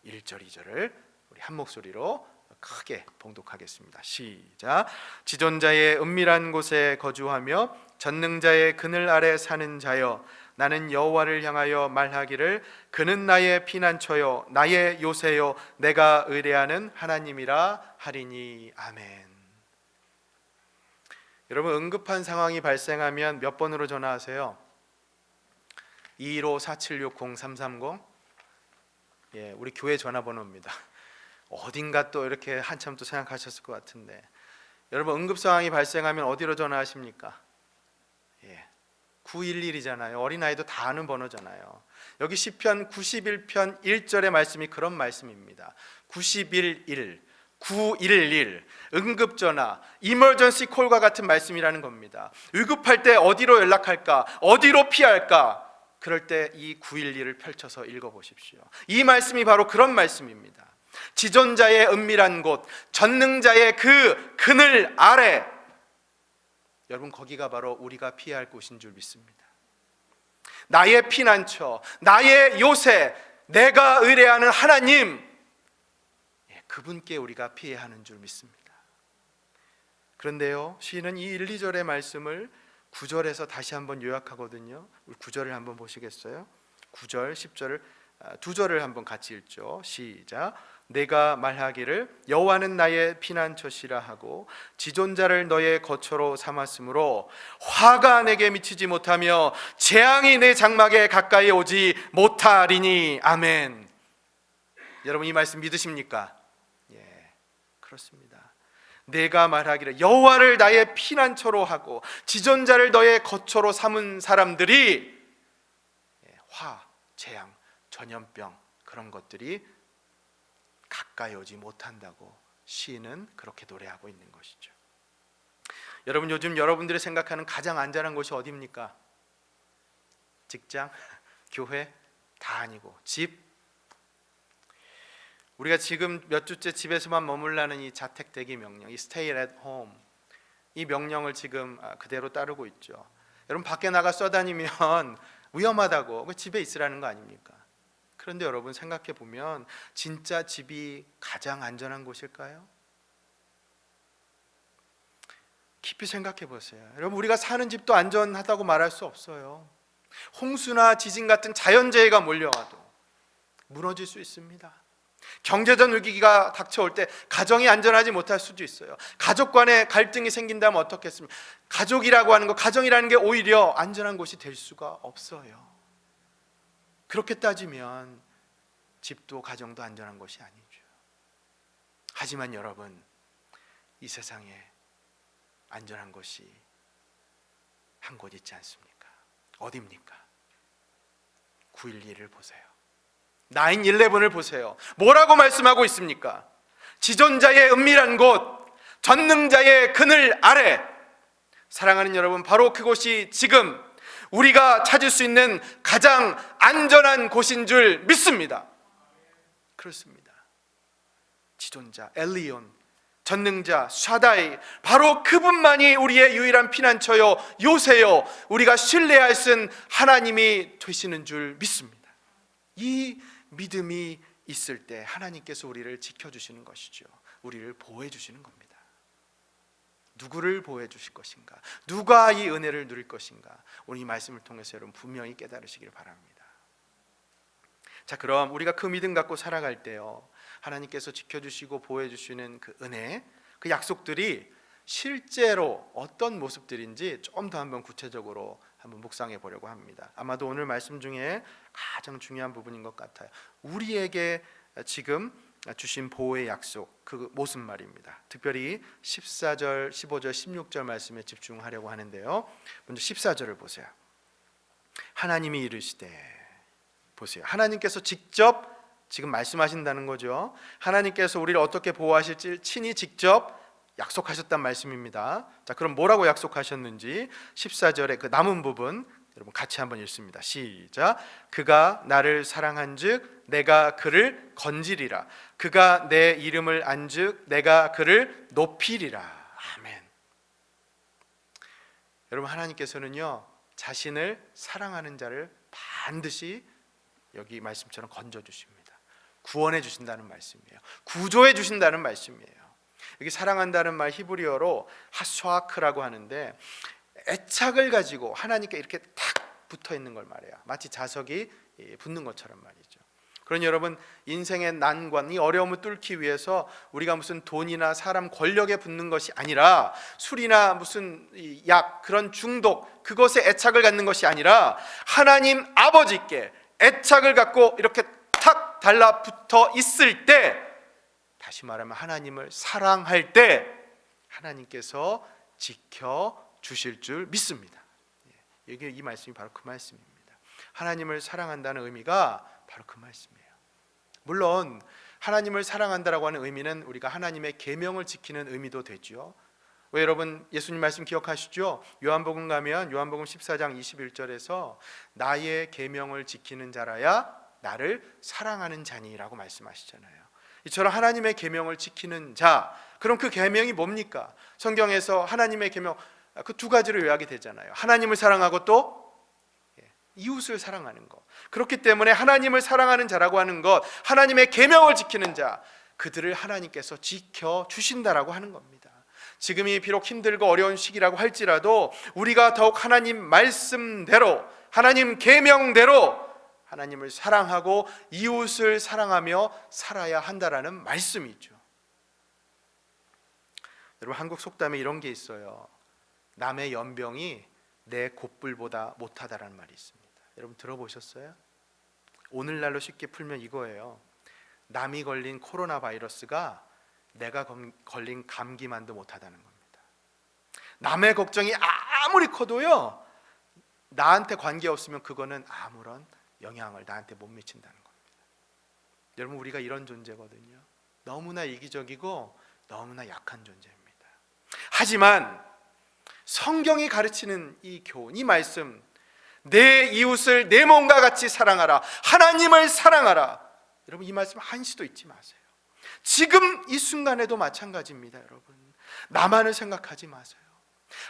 1절 2절을 우리 한 목소리로 크게 봉독하겠습니다. 시작. 지존자의 은밀한 곳에 거주하며 전능자의 그늘 아래 사는 자여, 나는 여호와를 향하여 말하기를 그는 나의 피난처요 나의 요새요 내가 의뢰하는 하나님이라 하리니. 아멘. 여러분, 응급한 상황이 발생하면 몇 번으로 전화하세요? 215-4760-330. 예, 우리 교회 전화번호입니다. 어딘가 또 이렇게 한참 또 생각하셨을 것 같은데, 여러분 응급 상황이 발생하면 어디로 전화하십니까? 예, 911이잖아요. 어린아이도 다 아는 번호잖아요. 여기 시편 91편 1절의 말씀이 그런 말씀입니다. 911 911 응급전화, 이머전시 콜과 같은 말씀이라는 겁니다. 위급할 때 어디로 연락할까? 어디로 피할까? 그럴 때 이 911을 펼쳐서 읽어보십시오. 이 말씀이 바로 그런 말씀입니다. 지존자의 은밀한 곳, 전능자의 그 그늘 아래, 여러분 거기가 바로 우리가 피해야 할 곳인 줄 믿습니다. 나의 피난처, 나의 요새, 내가 의뢰하는 하나님, 그분께 우리가 피해야 하는 줄 믿습니다. 그런데요, 시인은 이 1, 2절의 말씀을 9절에서 다시 한번 요약하거든요. 우리 9절을 한번 보시겠어요? 9절, 10절을 두 절을 한번 같이 읽죠. 시작. 내가 말하기를 여호와는 나의 피난처시라 하고 지존자를 너의 거처로 삼았으므로 화가 내게 미치지 못하며 재앙이 내 장막에 가까이 오지 못하리니. 아멘. 여러분 이 말씀 믿으십니까? 예, 그렇습니다. 내가 말하기를 여호와를 나의 피난처로 하고 지존자를 너의 거처로 삼은 사람들이 화, 재앙, 전염병 그런 것들이 가까이 오지 못한다고 시인은 그렇게 노래하고 있는 것이죠. 여러분 요즘 여러분들이 생각하는 가장 안전한 곳이 어디입니까? 직장, 교회 다 아니고 집. 우리가 지금 몇 주째 집에서만 머물라는 이 자택 대기 명령, 이 stay at home, 이 명령을 지금 그대로 따르고 있죠. 여러분 밖에 나가 쏘다니면 위험하다고 집에 있으라는 거 아닙니까? 그런데 여러분 생각해 보면 진짜 집이 가장 안전한 곳일까요? 깊이 생각해 보세요. 여러분 우리가 사는 집도 안전하다고 말할 수 없어요. 홍수나 지진 같은 자연재해가 몰려와도 무너질 수 있습니다. 경제적 위기가 닥쳐올 때 가정이 안전하지 못할 수도 있어요. 가족 간에 갈등이 생긴다면 어떻겠습니까? 가족이라고 하는 거, 가정이라는 게 오히려 안전한 곳이 될 수가 없어요. 그렇게 따지면 집도 가정도 안전한 것이 아니죠. 하지만 여러분 이 세상에 안전한 곳이 한 곳 있지 않습니까? 어디입니까? 911을 보세요. 9/11을 보세요. 뭐라고 말씀하고 있습니까? 지존자의 은밀한 곳, 전능자의 그늘 아래. 사랑하는 여러분, 바로 그곳이 지금 우리가 찾을 수 있는 가장 안전한 곳인 줄 믿습니다. 그렇습니다. 지존자, 엘리온, 전능자, 샤다이, 바로 그분만이 우리의 유일한 피난처요, 요새요, 우리가 신뢰할 수 있는 하나님이 되시는 줄 믿습니다. 이 믿음이 있을 때 하나님께서 우리를 지켜주시는 것이죠. 우리를 보호해 주시는 겁니다. 누구를 보호해 주실 것인가? 누가 이 은혜를 누릴 것인가? 오늘 이 말씀을 통해서 여러분 분명히 깨달으시길 바랍니다. 자, 그럼 우리가 그 믿음 갖고 살아갈 때요, 하나님께서 지켜주시고 보호해 주시는 그 은혜, 그 약속들이 실제로 어떤 모습들인지 좀 더 한번 구체적으로 한번 묵상해 보려고 합니다. 아마도 오늘 말씀 중에 가장 중요한 부분인 것 같아요. 우리에게 지금 주신 보호의 약속, 그 모습 말입니다. 특별히 14절, 15절, 16절 말씀에 집중하려고 하는데요. 먼저 14절을 보세요. 하나님이 이르시되, 보세요. 하나님께서 직접 지금 말씀하신다는 거죠. 하나님께서 우리를 어떻게 보호하실지 친히 직접 약속하셨단 말씀입니다. 자, 그럼 뭐라고 약속하셨는지 14절의 그 남은 부분 여러분 같이 한번 읽습니다. 시작. 그가 나를 사랑한즉 내가 그를 건지리라. 그가 내 이름을 안즉 내가 그를 높이리라. 아멘. 여러분 하나님께서는요 자신을 사랑하는 자를 반드시 여기 말씀처럼 건져 주십니다. 구원해 주신다는 말씀이에요. 구조해 주신다는 말씀이에요. 여기 사랑한다는 말 히브리어로 하수아크라고 하는데 애착을 가지고 하나님께 이렇게 탁 붙어 있는 걸 말해요. 마치 자석이 붙는 것처럼 말이죠. 그러니 여러분, 인생의 난관, 이 어려움을 뚫기 위해서 우리가 무슨 돈이나 사람 권력에 붙는 것이 아니라, 술이나 무슨 약, 그런 중독, 그것에 애착을 갖는 것이 아니라 하나님 아버지께 애착을 갖고 이렇게 탁 달라붙어 있을 때, 다시 말하면 하나님을 사랑할 때 하나님께서 지켜주실 줄 믿습니다. 이게 이 말씀이 바로 그 말씀입니다. 하나님을 사랑한다는 의미가 바로 그 말씀이에요. 물론 하나님을 사랑한다라고 하는 의미는 우리가 하나님의 계명을 지키는 의미도 되죠. 왜 여러분 예수님 말씀 기억하시죠? 요한복음 가면 요한복음 14장 21절에서 나의 계명을 지키는 자라야 나를 사랑하는 자니라고 말씀하시잖아요. 이처럼 하나님의 계명을 지키는 자, 그럼 그 계명이 뭡니까? 성경에서 하나님의 계명 그 두 가지로 요약이 되잖아요. 하나님을 사랑하고 또 이웃을 사랑하는 것. 그렇기 때문에 하나님을 사랑하는 자라고 하는 것, 하나님의 계명을 지키는 자, 그들을 하나님께서 지켜주신다라고 하는 겁니다. 지금이 비록 힘들고 어려운 시기라고 할지라도 우리가 더욱 하나님 말씀대로, 하나님 계명대로 하나님을 사랑하고 이웃을 사랑하며 살아야 한다라는 말씀이죠. 여러분, 한국 속담에 이런 게 있어요. 남의 연병이 내 곶불보다 못하다라는 말이 있습니다. 여러분 들어보셨어요? 오늘날로 쉽게 풀면 이거예요. 남이 걸린 코로나 바이러스가 내가 걸린 감기만도 못하다는 겁니다. 남의 걱정이 아무리 커도요, 나한테 관계없으면 그거는 아무런 영향을 나한테 못 미친다는 겁니다. 여러분, 우리가 이런 존재거든요. 너무나 이기적이고 너무나 약한 존재입니다. 하지만 성경이 가르치는 이 교훈, 이 말씀, 내 이웃을 내 몸과 같이 사랑하라, 하나님을 사랑하라, 여러분 이 말씀 한시도 잊지 마세요. 지금 이 순간에도 마찬가지입니다. 여러분, 나만을 생각하지 마세요.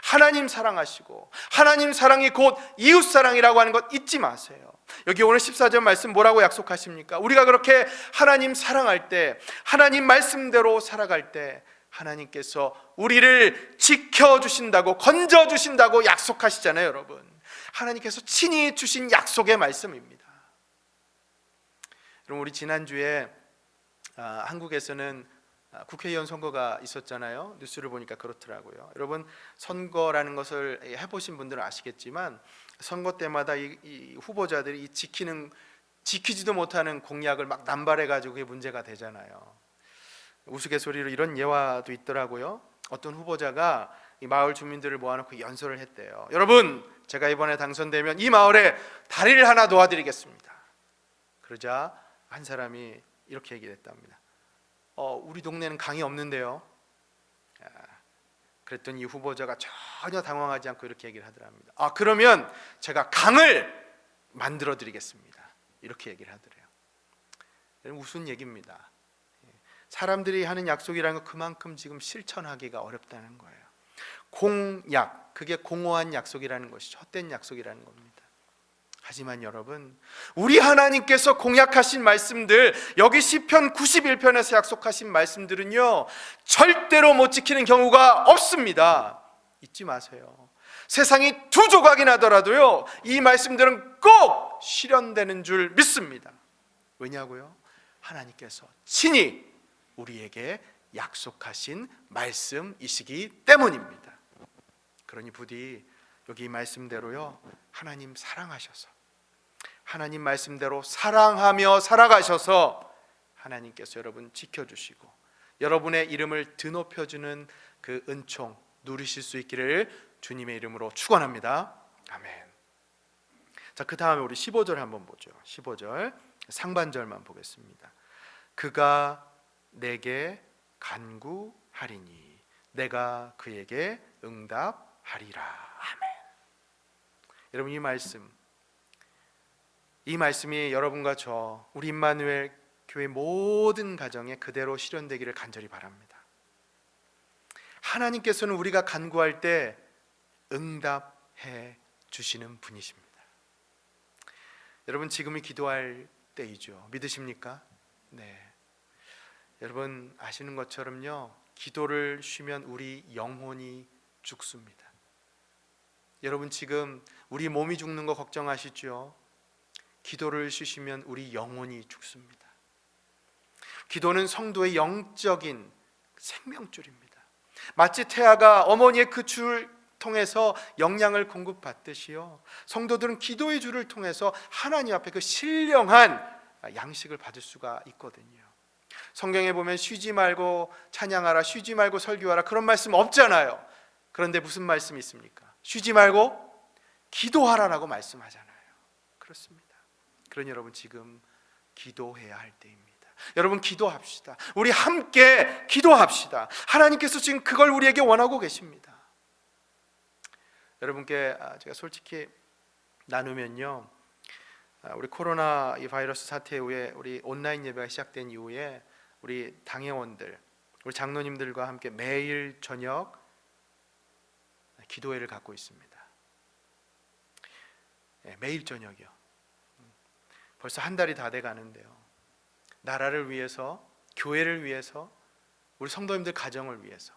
하나님 사랑하시고 하나님 사랑이 곧 이웃 사랑이라고 하는 것 잊지 마세요. 여기 오늘 14절 말씀 뭐라고 약속하십니까? 우리가 그렇게 하나님 사랑할 때, 하나님 말씀대로 살아갈 때 하나님께서 우리를 지켜주신다고, 건져주신다고 약속하시잖아요. 여러분, 하나님께서 친히 주신 약속의 말씀입니다. 여러분, 우리 지난주에 한국에서는 국회의원 선거가 있었잖아요. 뉴스를 보니까 그렇더라고요. 여러분, 선거라는 것을 해보신 분들은 아시겠지만 선거 때마다 이 후보자들이 지키지도 못하는 공약을 막 남발해가지고 그게 문제가 되잖아요. 우스갯소리로 이런 예화도 있더라고요. 어떤 후보자가 이 마을 주민들을 모아놓고 연설을 했대요. 여러분, 제가 이번에 당선되면 이 마을에 다리를 하나 놓아드리겠습니다. 그러자 한 사람이 이렇게 얘기를 했답니다. 우리 동네는 강이 없는데요. 그랬더니 이 후보자가 전혀 당황하지 않고 이렇게 얘기를 하더랍니다. 그러면 제가 강을 만들어 드리겠습니다. 이렇게 얘기를 하더래요. 여러분, 무슨 얘기입니다. 사람들이 하는 약속이라는 건 그만큼 지금 실천하기가 어렵다는 거예요. 공약, 그게 공허한 약속이라는 것이죠. 헛된 약속이라는 겁니다. 하지만 여러분, 우리 하나님께서 공약하신 말씀들, 여기 시편 91편에서 약속하신 말씀들은요, 절대로 못 지키는 경우가 없습니다. 잊지 마세요. 세상이 두 조각이 나더라도요, 이 말씀들은 꼭 실현되는 줄 믿습니다. 왜냐고요? 하나님께서 친히 우리에게 약속하신 말씀이시기 때문입니다. 그러니 부디 여기 이 말씀대로요, 하나님 사랑하셔서, 하나님 말씀대로 사랑하며 살아가셔서 하나님께서 여러분 지켜주시고 여러분의 이름을 드높여주는 그 은총 누리실 수 있기를 주님의 이름으로 축원합니다. 아멘. 자, 그 다음에 우리 15절 한번 보죠. 15절 상반절만 보겠습니다. 그가 내게 간구하리니 내가 그에게 응답하리라. 아멘. 여러분, 이 말씀이 여러분과 저 우리 임마누엘 교회 모든 가정에 그대로 실현되기를 간절히 바랍니다. 하나님께서는 우리가 간구할 때 응답해 주시는 분이십니다. 여러분, 지금이 기도할 때이죠. 믿으십니까? 네. 여러분 아시는 것처럼요, 기도를 쉬면 우리 영혼이 죽습니다. 여러분 지금 우리 몸이 죽는 거 걱정하시죠? 기도를 쉬시면 우리 영혼이 죽습니다. 기도는 성도의 영적인 생명줄입니다. 마치 태아가 어머니의 그 줄 통해서 영양을 공급받듯이요, 성도들은 기도의 줄을 통해서 하나님 앞에 그 신령한 양식을 받을 수가 있거든요. 성경에 보면 쉬지 말고 찬양하라, 쉬지 말고 설교하라, 그런 말씀 없잖아요. 그런데 무슨 말씀이 있습니까? 쉬지 말고 기도하라라고 말씀하잖아요. 그렇습니다. 그러니 여러분 지금 기도해야 할 때입니다. 여러분 기도합시다. 우리 함께 기도합시다. 하나님께서 지금 그걸 우리에게 원하고 계십니다. 여러분께 제가 솔직히 나누면요, 우리 코로나 이 바이러스 사태 후에 우리 온라인 예배가 시작된 이후에 우리 당회원들, 우리 장로님들과 함께 매일 저녁 기도회를 갖고 있습니다. 매일 저녁이요. 벌써 한 달이 다 돼 가는데요, 나라를 위해서, 교회를 위해서, 우리 성도님들 가정을 위해서,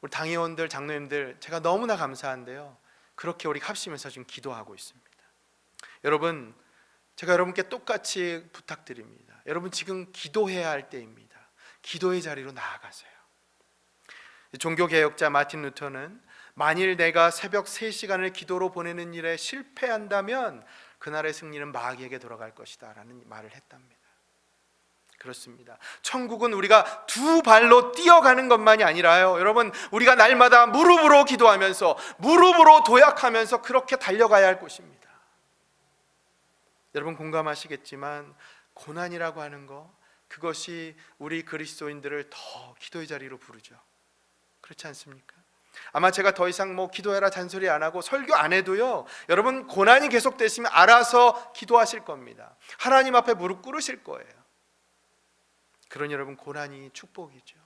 우리 당회원들, 장로님들, 제가 너무나 감사한데요, 그렇게 우리 합심해서 지금 기도하고 있습니다. 여러분, 제가 여러분께 똑같이 부탁드립니다. 여러분 지금 기도해야 할 때입니다. 기도의 자리로 나아가세요. 종교개혁자 마틴 루터는 만일 내가 새벽 3시간을 기도로 보내는 일에 실패한다면 그날의 승리는 마귀에게 돌아갈 것이다 라는 말을 했답니다. 그렇습니다. 천국은 우리가 두 발로 뛰어가는 것만이 아니라요, 여러분 우리가 날마다 무릎으로 기도하면서, 무릎으로 도약하면서 그렇게 달려가야 할 곳입니다. 여러분 공감하시겠지만 고난이라고 하는 거, 그것이 우리 그리스도인들을 더 기도의 자리로 부르죠. 그렇지 않습니까? 아마 제가 더 이상 기도해라 잔소리 안 하고 설교 안 해도요, 여러분 고난이 계속되시면 알아서 기도하실 겁니다. 하나님 앞에 무릎 꿇으실 거예요. 그러니 여러분 고난이 축복이죠.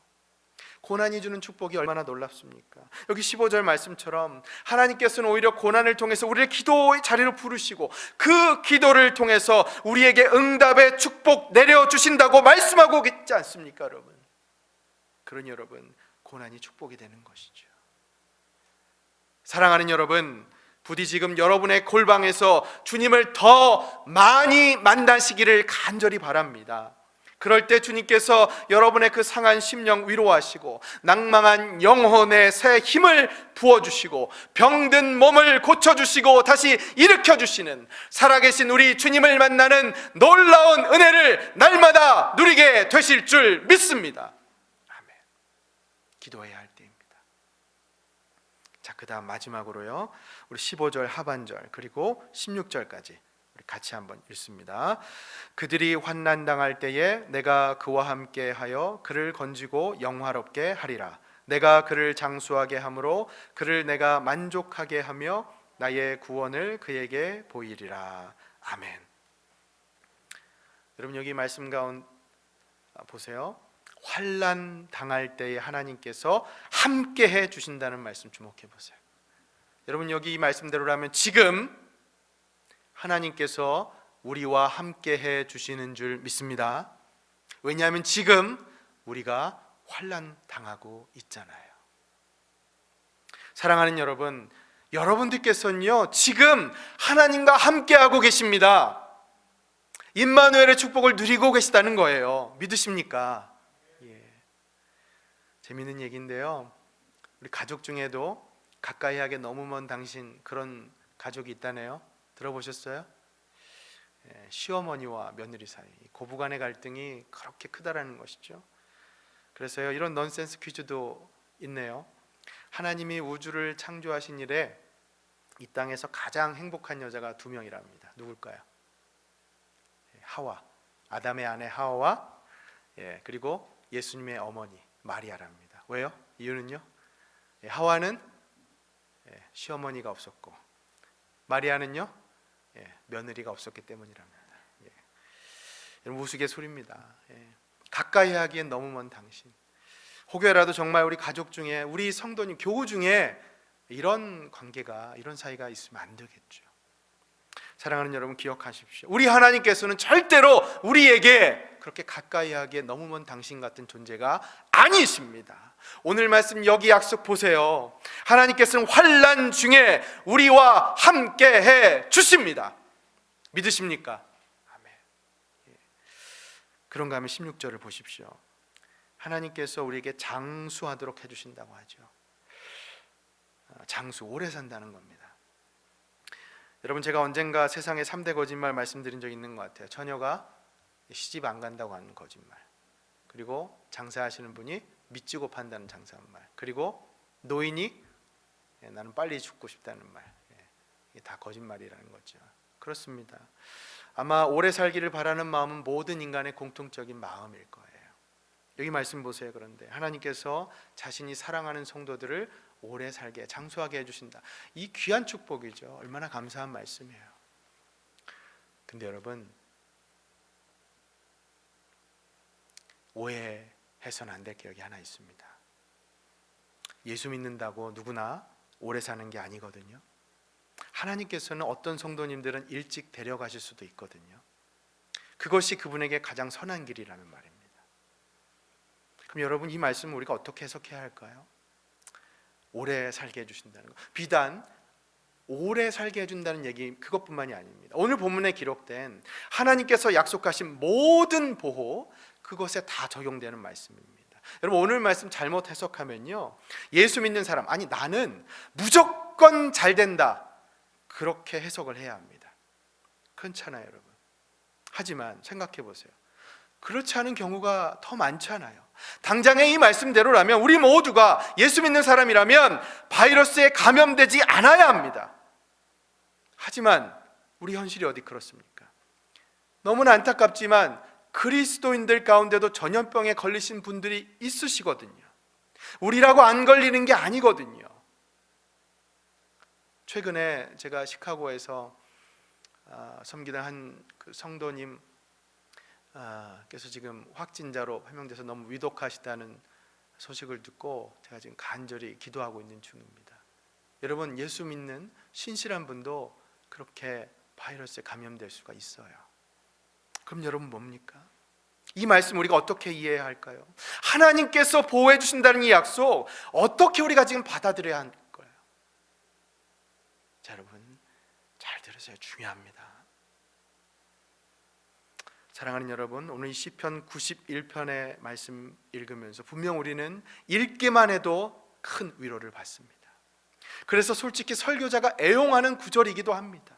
고난이 주는 축복이 얼마나 놀랍습니까? 여기 15절 말씀처럼 하나님께서는 오히려 고난을 통해서 우리를 기도의 자리로 부르시고 그 기도를 통해서 우리에게 응답의 축복 내려주신다고 말씀하고 있지 않습니까 여러분? 그러니 여러분 고난이 축복이 되는 것이죠. 사랑하는 여러분, 부디 지금 여러분의 골방에서 주님을 더 많이 만나시기를 간절히 바랍니다. 그럴 때 주님께서 여러분의 그 상한 심령 위로하시고 낭망한 영혼에 새 힘을 부어주시고 병든 몸을 고쳐주시고 다시 일으켜주시는 살아계신 우리 주님을 만나는 놀라운 은혜를 날마다 누리게 되실 줄 믿습니다. 아멘. 기도해야 할 때입니다. 자, 그 다음 마지막으로요, 우리 15절 하반절 그리고 16절까지 같이 한번 읽습니다. 그들이 환난 당할 때에 내가 그와 함께 하여 그를 건지고 영화롭게 하리라. 내가 그를 장수하게 함으로 그를 내가 만족하게 하며 나의 구원을 그에게 보이리라. 아멘. 여러분 여기 말씀 가운데 보세요. 환난 당할 때에 하나님께서 함께 해 주신다는 말씀 주목해 보세요. 여러분 여기 이 말씀대로라면 지금 하나님께서 우리와 함께 해 주시는 줄 믿습니다. 왜냐하면 지금 우리가 환난 당하고 있잖아요. 사랑하는 여러분, 여러분들께서는요 지금 하나님과 함께 하고 계십니다. 임마누엘의 축복을 누리고 계시다는 거예요. 믿으십니까? 예. 재미있는 얘기인데요, 우리 가족 중에도 가까이 하게 너무 먼 당신 그런 가족이 있다네요. 들어보셨어요? 시어머니와 며느리 사이 고부간의 갈등이 그렇게 크다라는 것이죠. 그래서요 이런 넌센스 퀴즈도 있네요. 하나님이 우주를 창조하신 이래 이 땅에서 가장 행복한 여자가 2명이랍니다. 누굴까요? 하와, 아담의 아내 하와와 그리고 예수님의 어머니 마리아랍니다. 왜요? 이유는요, 하와는 시어머니가 없었고 마리아는요 며느리가 없었기 때문이랍니다. 우스갯소리입니다. 가까이 하기엔 너무 먼 당신. 혹여라도 정말 우리 가족 중에, 우리 성도님 교우 중에 이런 관계가, 이런 사이가 있으면 안 되겠죠. 사랑하는 여러분, 기억하십시오. 우리 하나님께서는 절대로 우리에게 그렇게 가까이 하기에 너무 먼 당신 같은 존재가 아니십니다. 오늘 말씀 여기 약속 보세요. 하나님께서는 환난 중에 우리와 함께 해 주십니다. 믿으십니까? 아멘. 그런가 하면 16절을 보십시오. 하나님께서 우리에게 장수하도록 해주신다고 하죠. 장수, 오래 산다는 겁니다. 여러분, 제가 언젠가 세상에 3대 거짓말 말씀드린 적 있는 것 같아요. 처녀가 시집 안 간다고 하는 거짓말, 그리고 장사하시는 분이 미치고 판다는 장사한 말, 그리고 노인이 나는 빨리 죽고 싶다는 말. 이게 다 거짓말이라는 거죠. 그렇습니다. 아마 오래 살기를 바라는 마음은 모든 인간의 공통적인 마음일 거예요. 여기 말씀 보세요. 그런데 하나님께서 자신이 사랑하는 성도들을 오래 살게, 장수하게 해주신다. 이 귀한 축복이죠. 얼마나 감사한 말씀이에요. 근데 여러분, 오해해서는 안 될 게 여기 하나 있습니다. 예수 믿는다고 누구나 오래 사는 게 아니거든요. 하나님께서는 어떤 성도님들은 일찍 데려가실 수도 있거든요. 그것이 그분에게 가장 선한 길이라는 말입니다. 그럼 여러분, 이 말씀을 우리가 어떻게 해석해야 할까요? 오래 살게 해주신다는 것, 비단 오래 살게 해준다는 얘기 그것뿐만이 아닙니다. 오늘 본문에 기록된 하나님께서 약속하신 모든 보호, 그것에 다 적용되는 말씀입니다. 여러분, 오늘 말씀 잘못 해석하면요, 예수 믿는 사람, 아니 나는 무조건 잘 된다, 그렇게 해석을 해야 합니다. 그렇잖아요 여러분. 하지만 생각해 보세요. 그렇지 않은 경우가 더 많잖아요. 당장의 이 말씀대로라면 우리 모두가 예수 믿는 사람이라면 바이러스에 감염되지 않아야 합니다. 하지만 우리 현실이 어디 그렇습니까? 너무나 안타깝지만 그리스도인들 가운데도 전염병에 걸리신 분들이 있으시거든요. 우리라고 안 걸리는 게 아니거든요. 최근에 제가 시카고에서 섬기던 한 그 성도님 께서 지금 확진자로 판명돼서 너무 위독하시다는 소식을 듣고 제가 지금 간절히 기도하고 있는 중입니다. 여러분, 예수 믿는 신실한 분도 그렇게 바이러스에 감염될 수가 있어요. 그럼 여러분 뭡니까? 이 말씀 우리가 어떻게 이해해야 할까요? 하나님께서 보호해 주신다는 이 약속 어떻게 우리가 지금 받아들여야 할까요? 자, 여러분 잘 들으세요. 중요합니다. 사랑하는 여러분, 오늘 이 시편 91편의 말씀 읽으면서 분명 우리는 읽기만 해도 큰 위로를 받습니다. 그래서 솔직히 설교자가 애용하는 구절이기도 합니다.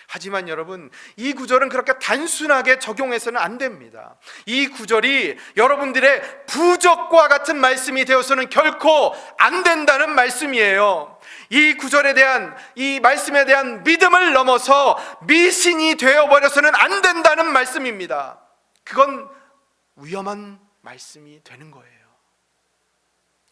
하지만 여러분, 이 구절은 그렇게 단순하게 적용해서는 안 됩니다. 이 구절이 여러분들의 부적과 같은 말씀이 되어서는 결코 안 된다는 말씀이에요. 이 구절에 대한, 이 말씀에 대한 믿음을 넘어서 미신이 되어버려서는 안 된다는 말씀입니다. 그건 위험한 말씀이 되는 거예요.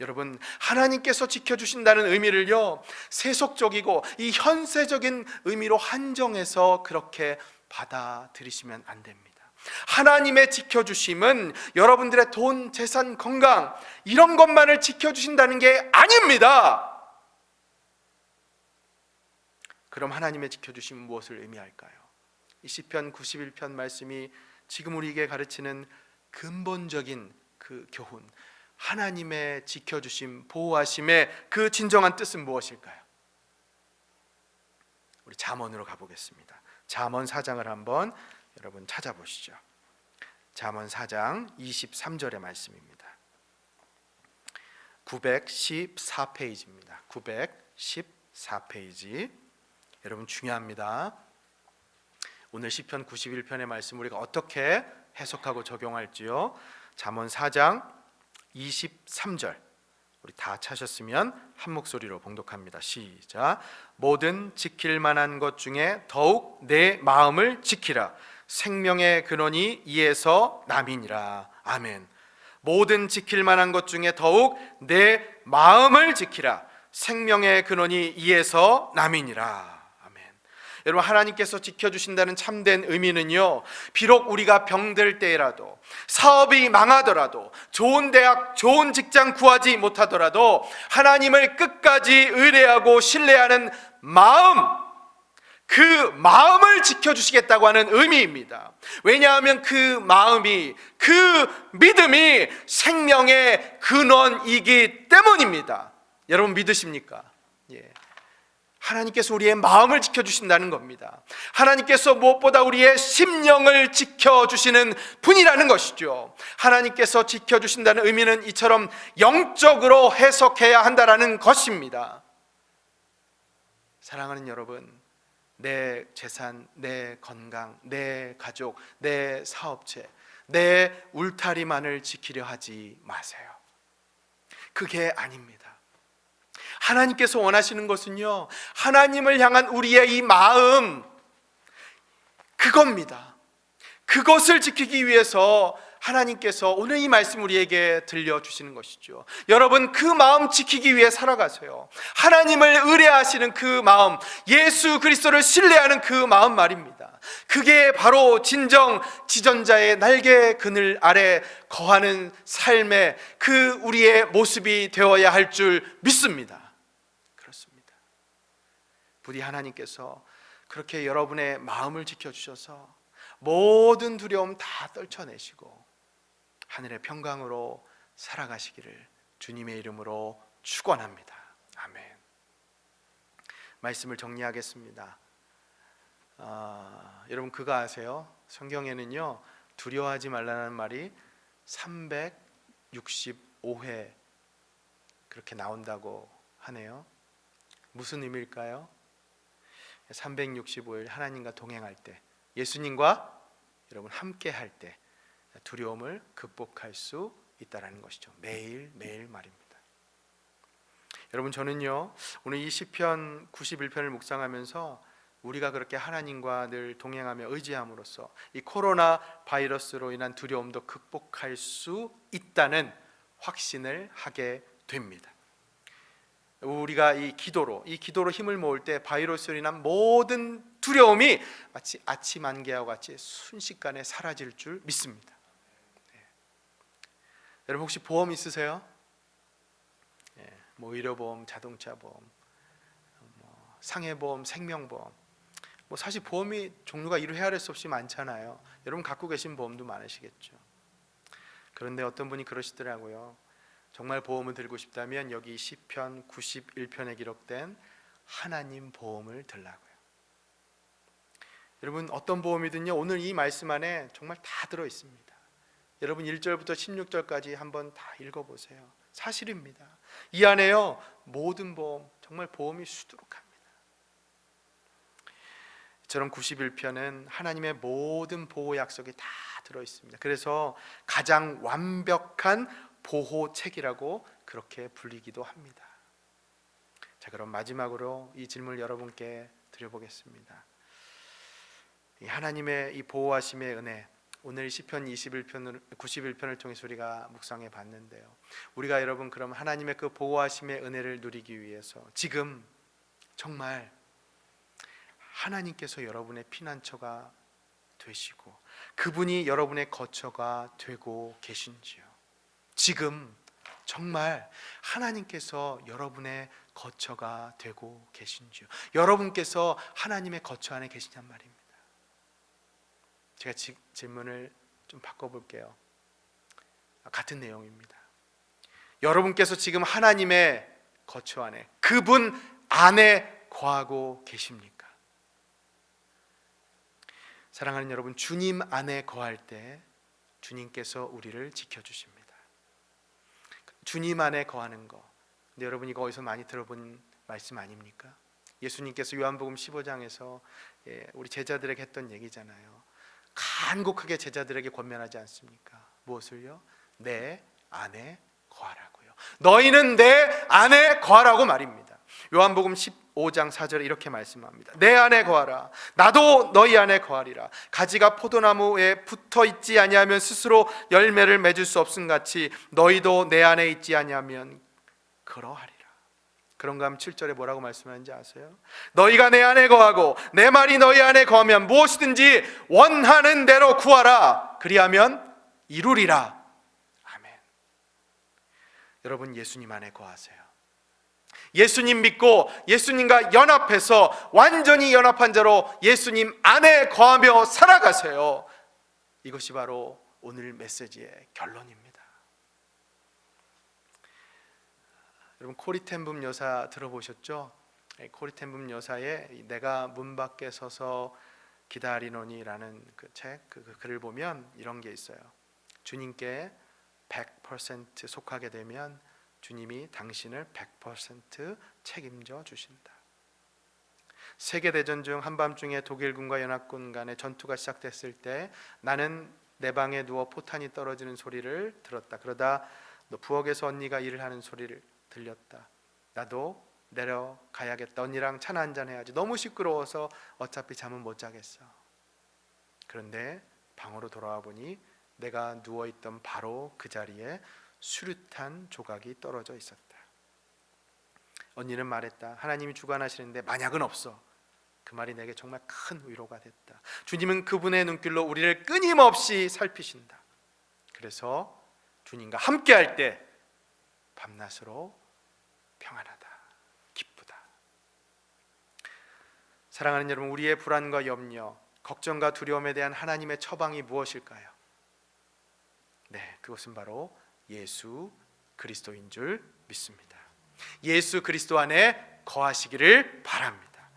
여러분, 하나님께서 지켜주신다는 의미를요, 세속적이고 이 현세적인 의미로 한정해서 그렇게 받아들이시면 안 됩니다. 하나님의 지켜주심은 여러분들의 돈, 재산, 건강 이런 것만을 지켜주신다는 게 아닙니다. 그럼 하나님의 지켜주심은 무엇을 의미할까요? 이 시편 91편 말씀이 지금 우리에게 가르치는 근본적인 그 교훈, 하나님의 지켜주심, 보호하심의 그 진정한 뜻은 무엇일까요? 우리 잠언으로 가보겠습니다. 잠언 4장을 한번 여러분 찾아보시죠. 잠언 4장 23절의 말씀입니다. 914페이지입니다. 914페이지. 여러분 중요합니다. 오늘 시편 91편의 말씀 우리가 어떻게 해석하고 적용할지요. 잠언 4장 23절 우리 다 찾으셨으면 한 목소리로 봉독합니다. 시작. 모든 지킬 만한 것 중에 더욱 내 마음을 지키라. 생명의 근원이 이에서 남이니라. 아멘. 모든 지킬 만한 것 중에 더욱 내 마음을 지키라. 생명의 근원이 이에서 남이니라. 여러분, 하나님께서 지켜주신다는 참된 의미는요, 비록 우리가 병들 때라도, 사업이 망하더라도, 좋은 대학, 좋은 직장 구하지 못하더라도 하나님을 끝까지 의뢰하고 신뢰하는 마음, 그 마음을 지켜주시겠다고 하는 의미입니다. 왜냐하면 그 마음이, 그 믿음이 생명의 근원이기 때문입니다. 여러분 믿으십니까? 예. 하나님께서 우리의 마음을 지켜주신다는 겁니다. 하나님께서 무엇보다 우리의 심령을 지켜주시는 분이라는 것이죠. 하나님께서 지켜주신다는 의미는 이처럼 영적으로 해석해야 한다는 것입니다. 사랑하는 여러분, 내 재산, 내 건강, 내 가족, 내 사업체, 내 울타리만을 지키려 하지 마세요. 그게 아닙니다. 하나님께서 원하시는 것은요, 하나님을 향한 우리의 이 마음, 그겁니다. 그것을 지키기 위해서 하나님께서 오늘 이 말씀 우리에게 들려주시는 것이죠. 여러분, 그 마음 지키기 위해 살아가세요. 하나님을 의뢰하시는 그 마음, 예수 그리스도를 신뢰하는 그 마음 말입니다. 그게 바로 진정 지전자의 날개 그늘 아래 거하는 삶의 그 우리의 모습이 되어야 할 줄 믿습니다. 그렇습니다. 부디 하나님께서 그렇게 여러분의 마음을 지켜주셔서 모든 두려움 다 떨쳐내시고 하늘의 평강으로 살아가시기를 주님의 이름으로 축원합니다. 아멘. 말씀을 정리하겠습니다. 여러분 그거 아세요? 성경에는요, 두려워하지 말라는 말이 365회 그렇게 나온다고 하네요. 무슨 의미일까요? 365일 하나님과 동행할 때, 예수님과 여러분 함께 할 때 두려움을 극복할 수 있다라는 것이죠. 매일 매일 말입니다. 여러분, 저는요 오늘 이 시편 91편을 묵상하면서 우리가 그렇게 하나님과 늘 동행하며 의지함으로써 이 코로나 바이러스로 인한 두려움도 극복할 수 있다는 확신을 하게 됩니다. 우리가 이 기도로 힘을 모을 때 바이러스로 인한 모든 두려움이 마치 아침 안개와 같이 순식간에 사라질 줄 믿습니다. 여러분 혹시 보험 있으세요? 뭐 의료보험, 자동차보험, 뭐 상해보험, 생명보험, 뭐 사실 보험이 종류가 이루 헤아릴 수 없이 많잖아요. 여러분 갖고 계신 보험도 많으시겠죠. 그런데 어떤 분이 그러시더라고요. 정말 보험을 들고 싶다면 여기 시편 91편에 기록된 하나님 보험을 들라고요. 여러분 어떤 보험이든요 오늘 이 말씀 안에 정말 다 들어 있습니다. 여러분 1절부터 16절까지 한번 다 읽어보세요. 사실입니다. 이 안에요 모든 보험, 정말 보험이 수두룩합니다. 이처럼 91편은 하나님의 모든 보호 약속이 다 들어 있습니다. 그래서 가장 완벽한 보호책이라고 그렇게 불리기도 합니다. 자, 그럼 마지막으로 이 질문을 여러분께 드려보겠습니다. 이 하나님의 이 보호하심의 은혜, 오늘 시편 91편을 통해서 우리가 묵상해 봤는데요, 우리가 여러분 그럼 하나님의 그 보호하심의 은혜를 누리기 위해서 지금 정말 하나님께서 여러분의 피난처가 되시고 그분이 여러분의 거처가 되고 계신지요? 지금 정말 하나님께서 여러분의 거처가 되고 계신지요? 여러분께서 하나님의 거처 안에 계시냔 말입니다. 제가 질문을 좀 바꿔볼게요. 같은 내용입니다. 여러분께서 지금 하나님의 거처 안에, 그분 안에 거하고 계십니까? 사랑하는 여러분, 주님 안에 거할 때 주님께서 우리를 지켜주십니다. 주님 안에 거하는 거, 근데 여러분 이거 어디서 많이 들어본 말씀 아닙니까? 예수님께서 요한복음 15장에서 우리 제자들에게 했던 얘기잖아요. 간곡하게 제자들에게 권면하지 않습니까? 무엇을요? 내 안에 거하라고요. 너희는 내 안에 거하라고 말입니다. 요한복음 15장 4절에 이렇게 말씀합니다. 내 안에 거하라. 나도 너희 안에 거하리라. 가지가 포도나무에 붙어 있지 아니하면 스스로 열매를 맺을 수 없음같이 너희도 내 안에 있지 아니하면 그러하리라. 그런가 하면 7절에 뭐라고 말씀하는지 아세요? 너희가 내 안에 거하고 내 말이 너희 안에 거하면 무엇이든지 원하는 대로 구하라. 그리하면 이루리라. 아멘. 여러분 예수님 안에 거하세요. 예수님 믿고 예수님과 연합해서 완전히 연합한 자로 예수님 안에 거하며 살아가세요. 이것이 바로 오늘 메시지의 결론입니다. 여러분, 코리텐붐 여사 들어보셨죠? 코리텐붐 여사의 내가 문 밖에 서서 기다리노니라는 그 책, 그 글을 보면 이런 게 있어요. 주님께 100% 속하게 되면 주님이 당신을 100% 책임져 주신다. 세계대전 중 한밤중에 독일군과 연합군 간의 전투가 시작됐을 때 나는 내 방에 누워 포탄이 떨어지는 소리를 들었다. 그러다 너 부엌에서 언니가 일을 하는 소리를 들렸다. 나도 내려가야겠다. 언니랑 차나 한잔 해야지. 너무 시끄러워서 어차피 잠은 못 자겠어. 그런데 방으로 돌아와 보니 내가 누워있던 바로 그 자리에 수류탄 조각이 떨어져 있었다. 언니는 말했다. 하나님이 주관하시는데 만약은 없어. 그 말이 내게 정말 큰 위로가 됐다. 주님은 그분의 눈길로 우리를 끊임없이 살피신다. 그래서 주님과 함께할 때 밤낮으로 평안하다, 기쁘다. 사랑하는 여러분, 우리의 불안과 염려, 걱정과 두려움에 대한 하나님의 처방이 무엇일까요? 네, 그것은 바로 예수 그리스도인 줄 믿습니다. 예수 그리스도 안에 거하시기를 바랍니다.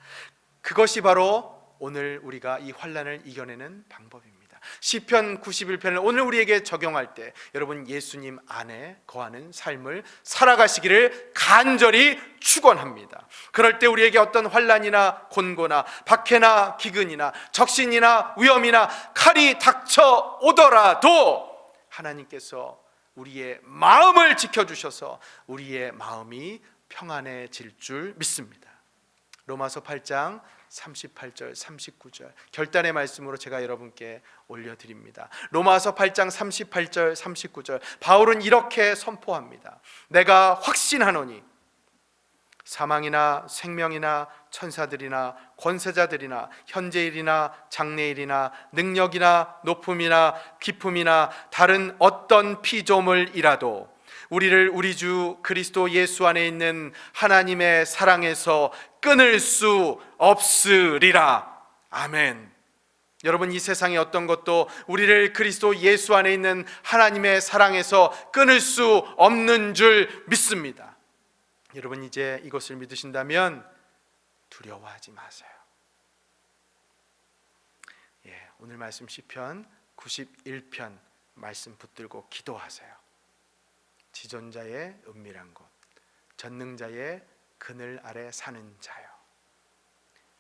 그것이 바로 오늘 우리가 이 환난을 이겨내는 방법입니다. 시편 91편을 오늘 우리에게 적용할 때 여러분, 예수님 안에 거하는 삶을 살아가시기를 간절히 축원합니다. 그럴 때 우리에게 어떤 환난이나 곤고나 박해나 기근이나 적신이나 위험이나 칼이 닥쳐오더라도 하나님께서 우리의 마음을 지켜주셔서 우리의 마음이 평안해질 줄 믿습니다. 로마서 8장 38절 39절 결단의 말씀으로 제가 여러분께 올려드립니다. 로마서 8장 38절 39절 바울은 이렇게 선포합니다. 내가 확신하노니 사망이나 생명이나 천사들이나 권세자들이나 현재일이나 장래일이나 능력이나 높음이나 깊음이나 다른 어떤 피조물이라도 우리를 우리 주 그리스도 예수 안에 있는 하나님의 사랑에서 끊을 수 없으리라. 아멘. 여러분, 이 세상의 어떤 것도 우리를 그리스도 예수 안에 있는 하나님의 사랑에서 끊을 수 없는 줄 믿습니다. 여러분, 이제 이것을 믿으신다면 두려워하지 마세요. 오늘 말씀 시편 91편 말씀 붙들고 기도하세요. 지존자의 은밀한 곳, 전능자의 그늘 아래 사는 자요.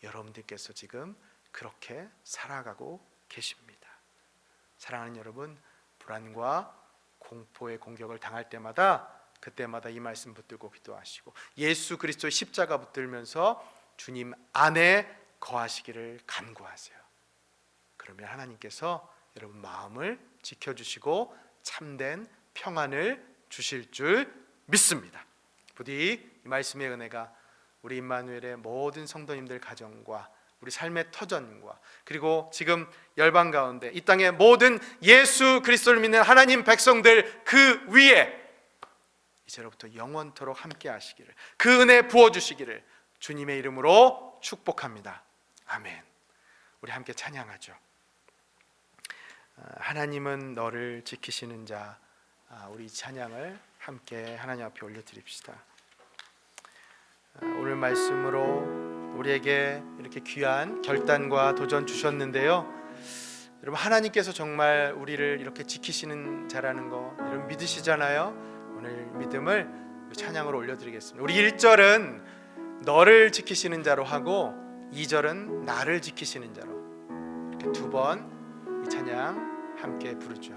여러분들께서 지금 그렇게 살아가고 계십니다. 사랑하는 여러분, 불안과 공포의 공격을 당할 때마다 그때마다 이 말씀 붙들고 기도하시고 예수 그리스도의 십자가 붙들면서 주님 안에 거하시기를 간구하세요. 그러면 하나님께서 여러분 마음을 지켜주시고 참된 평안을 주실 줄 믿습니다. 부디 이 말씀의 은혜가 우리 임마누엘의 모든 성도님들 가정과 우리 삶의 터전과 그리고 지금 열방 가운데 이 땅의 모든 예수 그리스도를 믿는 하나님 백성들 그 위에 이제로부터 영원토록 함께 하시기를, 그 은혜 부어주시기를 주님의 이름으로 축복합니다. 아멘. 우리 함께 찬양하죠. 하나님은 너를 지키시는 자. 우리 찬양을 함께 하나님 앞에 올려드립시다. 오늘 말씀으로 우리에게 이렇게 귀한 결단과 도전 주셨는데요, 여러분, 하나님께서 정말 우리를 이렇게 지키시는 자라는 거 여러분 믿으시잖아요. 오늘 믿음을 찬양으로 올려드리겠습니다. 우리 1절은 너를 지키시는 자로 하고 2절은 나를 지키시는 자로, 이렇게 두 번 이 찬양 함께 부르죠.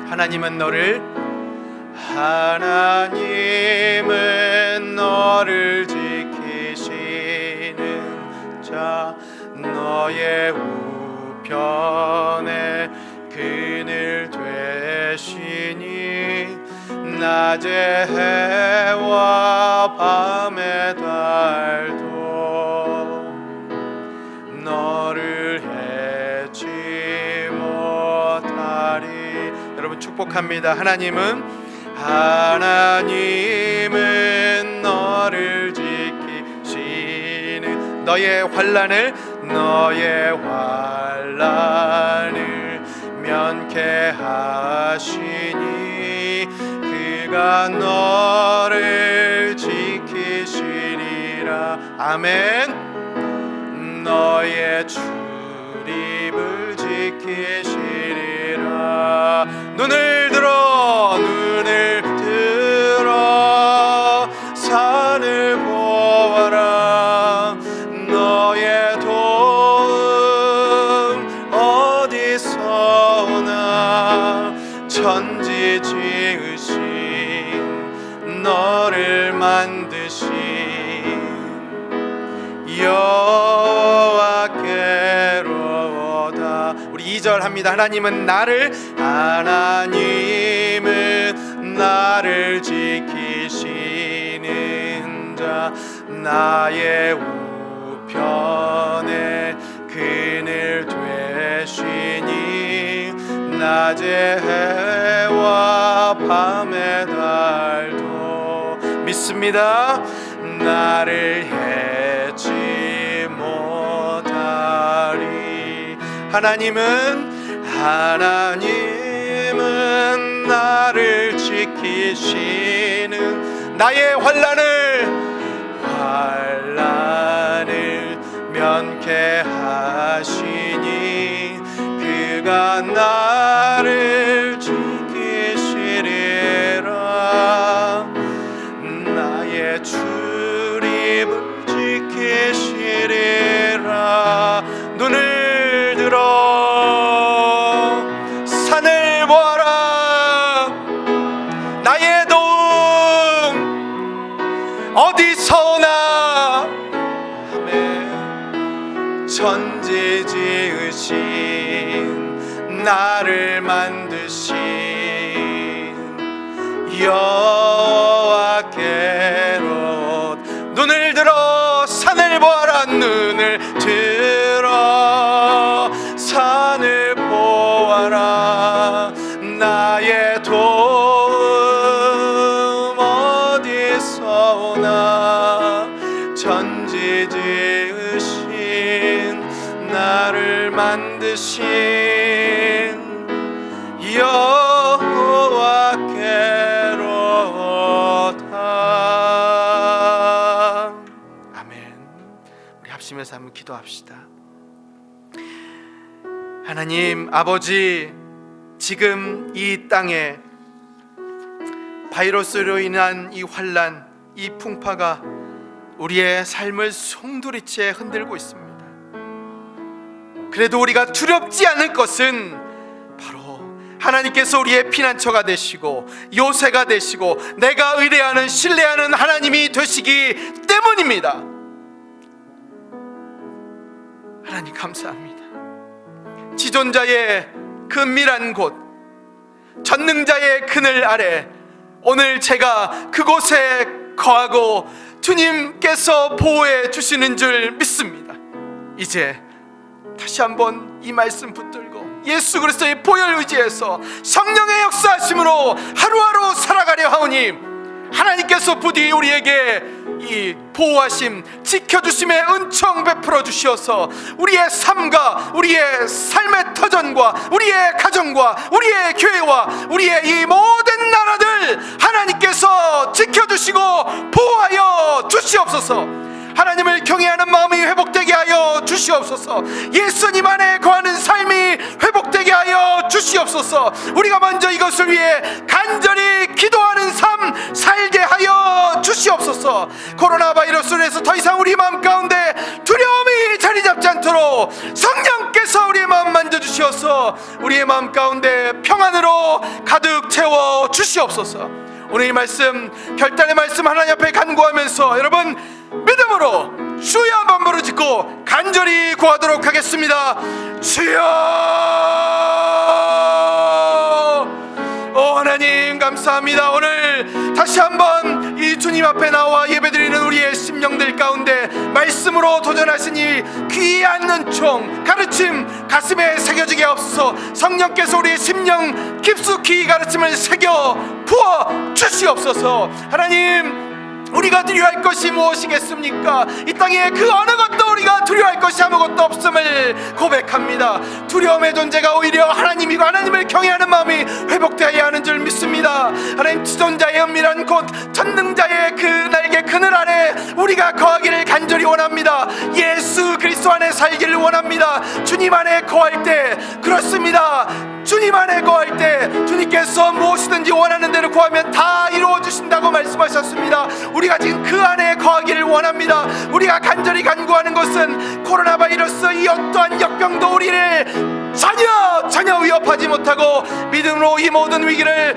하나님은 너를 지키시는 자, 너의 우편에 그늘 되시니 낮의 해와 밤의 달도 너를 해치 못하리. 축복합니다. 하나님은 너를 지키시는 너의 환난을 면케하시니 그가 너를 지키시리라. 아멘. 너의 출입을 지키시리라. 눈을 들어 산을 보아라. 너의 도움 어디서 오나. 천지 지으신 너를 만드신 여호와께로다. 우리 2절 합니다. 하나님은 나를 지키시는 자. 나의 우편에 그늘 되시니 낮의 해와 밤의 달도 믿습니다. 나를 해치 못하리. 하나님은 나를 지키시는 나의 환난을 면케하시니 그가 나를 지키시리라. 나의 출입을 지키시리라. 눈을 들어 산을 보아라. 나의 도움 어디서 오나. 아멘. 천지 지으신 나를 만드신 여호와께로. 눈을 들어 산을 보아라. 눈을 들어 산을 보아라. 나의 도움 어디서 오나. 천지 지으신 나를 만드신 여호와께로다. 아멘. 우리 합심해서 한번 기도합시다. 하나님 아버지, 지금 이 땅에 바이러스로 인한 이 환난, 이 풍파가 우리의 삶을 송두리째 흔들고 있습니다. 그래도 우리가 두렵지 않을 것은 바로 하나님께서 우리의 피난처가 되시고 요새가 되시고 내가 의뢰하는 신뢰하는 하나님이 되시기 때문입니다. 하나님 감사합니다. 지존자의 근밀한 곳, 전능자의 그늘 아래 오늘 제가 그곳에 거하고 주님께서 보호해 주시는 줄 믿습니다. 이제 다시 한번 이 말씀 붙들고 예수 그리스도의 보혈 의지해서 성령의 역사하심으로 하루하루 살아가려 하오니 하나님께서 부디 우리에게 이 보호하심, 지켜주심의 은총 베풀어 주시어서 우리의 삶과 우리의 삶의 터전과 우리의 가정과 우리의 교회와 우리의 이 모든 나라들 하나님께서 지켜주시고 보호하여 주시옵소서. 하나님을 경외하는 마음이 회복되게 하여 주시옵소서. 예수님 안에 거하는 삶이 회복되게 하여 주시옵소서. 우리가 먼저 이것을 위해 간절히 기도하는 삶 살게 하여 주시옵소서. 코로나 바이러스로 해서 더 이상 우리 마음 가운데 두려움이 자리 잡지 않도록 성령께서 우리의 마음 만져주시어서 우리의 마음 가운데 평안으로 가득 채워 주시옵소서. 오늘 이 말씀, 결단의 말씀 하나님 앞에 간구하면서 여러분 믿음으로 주여 한번 부르짖고 간절히 구하도록 하겠습니다. 주여! 오 하나님 감사합니다. 오늘 다시 한번 이 이 주님 앞에 나와 예배드리는 우리의 심령들 가운데 말씀으로 도전하신 이 귀한 은총 가르침 가슴에 새겨지게 없어 성령께서 우리의 심령 깊숙이 가르침을 새겨 부어 주시옵소서. 하나님, 우리가 두려워할 것이 무엇이겠습니까? 이 땅에 그 어느 것도 우리가 두려워할 것이 아무것도 없음을 고백합니다. 두려움의 존재가 오히려 하나님이고 하나님을 경외하는 마음이 회복되어야 하는 줄 믿습니다. 하나님, 지존자의 은밀한 곳 전능자의 그 날개 그늘 아래 우리가 거하기를 간절히 원합니다. 예수 그리스도 안에 살기를 원합니다. 주님 안에 거할 때, 그렇습니다, 주님 안에 거할 때 주님께서 무엇이든지 원하는 대로 구하면 다 이루어 주신다고 말씀하셨습니다. 우리가 지금 그 안에 거하기를 원합니다. 우리가 간절히 간구하는 것은 코로나 바이러스 이 어떠한 역병도 우리를 전혀 위협하지 못하고 믿음으로 이 모든 위기를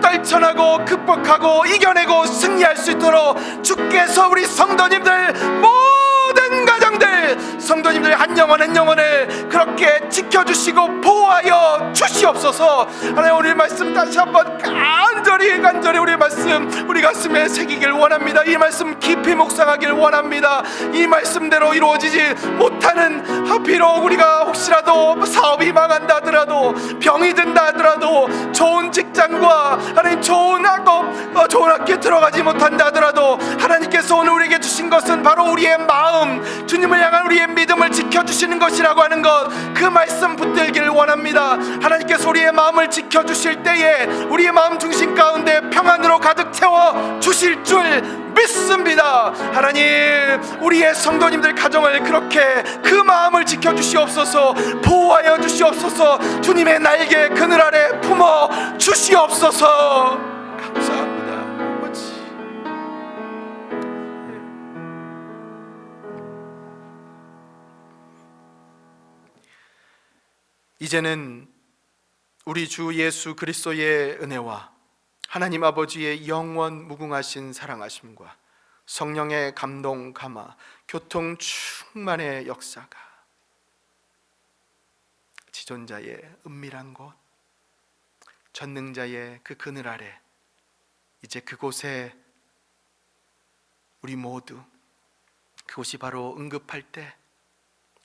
떨쳐나고 극복하고 이겨내고 승리할 수 있도록 주께서 우리 성도님들 모든 가정들 성도님들 한 영혼 한 영혼을 그렇게 지켜주시고 보호하여 주시옵소서. 하나님, 오늘 말씀 다시 한번 간절히 우리 말씀 우리 가슴에 새기길 원합니다. 이 말씀 깊이 묵상하길 원합니다. 이 말씀대로 이루어지지 못하는, 비록 우리가 혹시라도 사업이 망한다 하더라도 병이 든다 하더라도 좋은 직장과 하나님 좋은 학업 좋은 학교에 들어가지 못한다 하더라도 하나님께서 오늘 우리에게 주신 것은 바로 우리의 마음, 주님을 향한 우리의 믿음을 지켜주시는 것이라고 하는 것, 그 말씀 붙들기를 원합니다. 하나님께서 우리의 마음을 지켜주실 때에 우리의 마음 중심 가운데 평안으로 가득 채워 주실 줄 믿습니다. 하나님, 우리의 성도님들 가정을 그렇게 그 마음을 지켜주시옵소서. 보호하여 주시옵소서. 주님의 날개 그늘 아래 품어 주시옵소서. 감사합니다, 아버지. 이제는 우리 주 예수 그리스도의 은혜와 하나님 아버지의 영원 무궁하신 사랑하심과 성령의 감동 감화 교통 충만의 역사가 지존자의 은밀한 곳 전능자의 그 그늘 아래 이제 그곳에 우리 모두, 그곳이 바로 응급할 때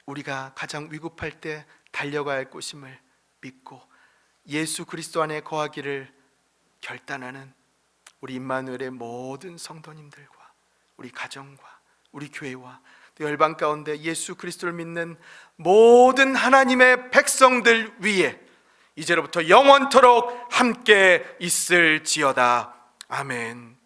우리가 가장 위급할 때 달려가야 할 곳임을 믿고 예수 그리스도 안에 거하기를 결단하는 우리 임마누엘의 모든 성도님들과 우리 가정과 우리 교회와 또 열방 가운데 예수 그리스도를 믿는 모든 하나님의 백성들 위에 이제로부터 영원토록 함께 있을지어다. 아멘.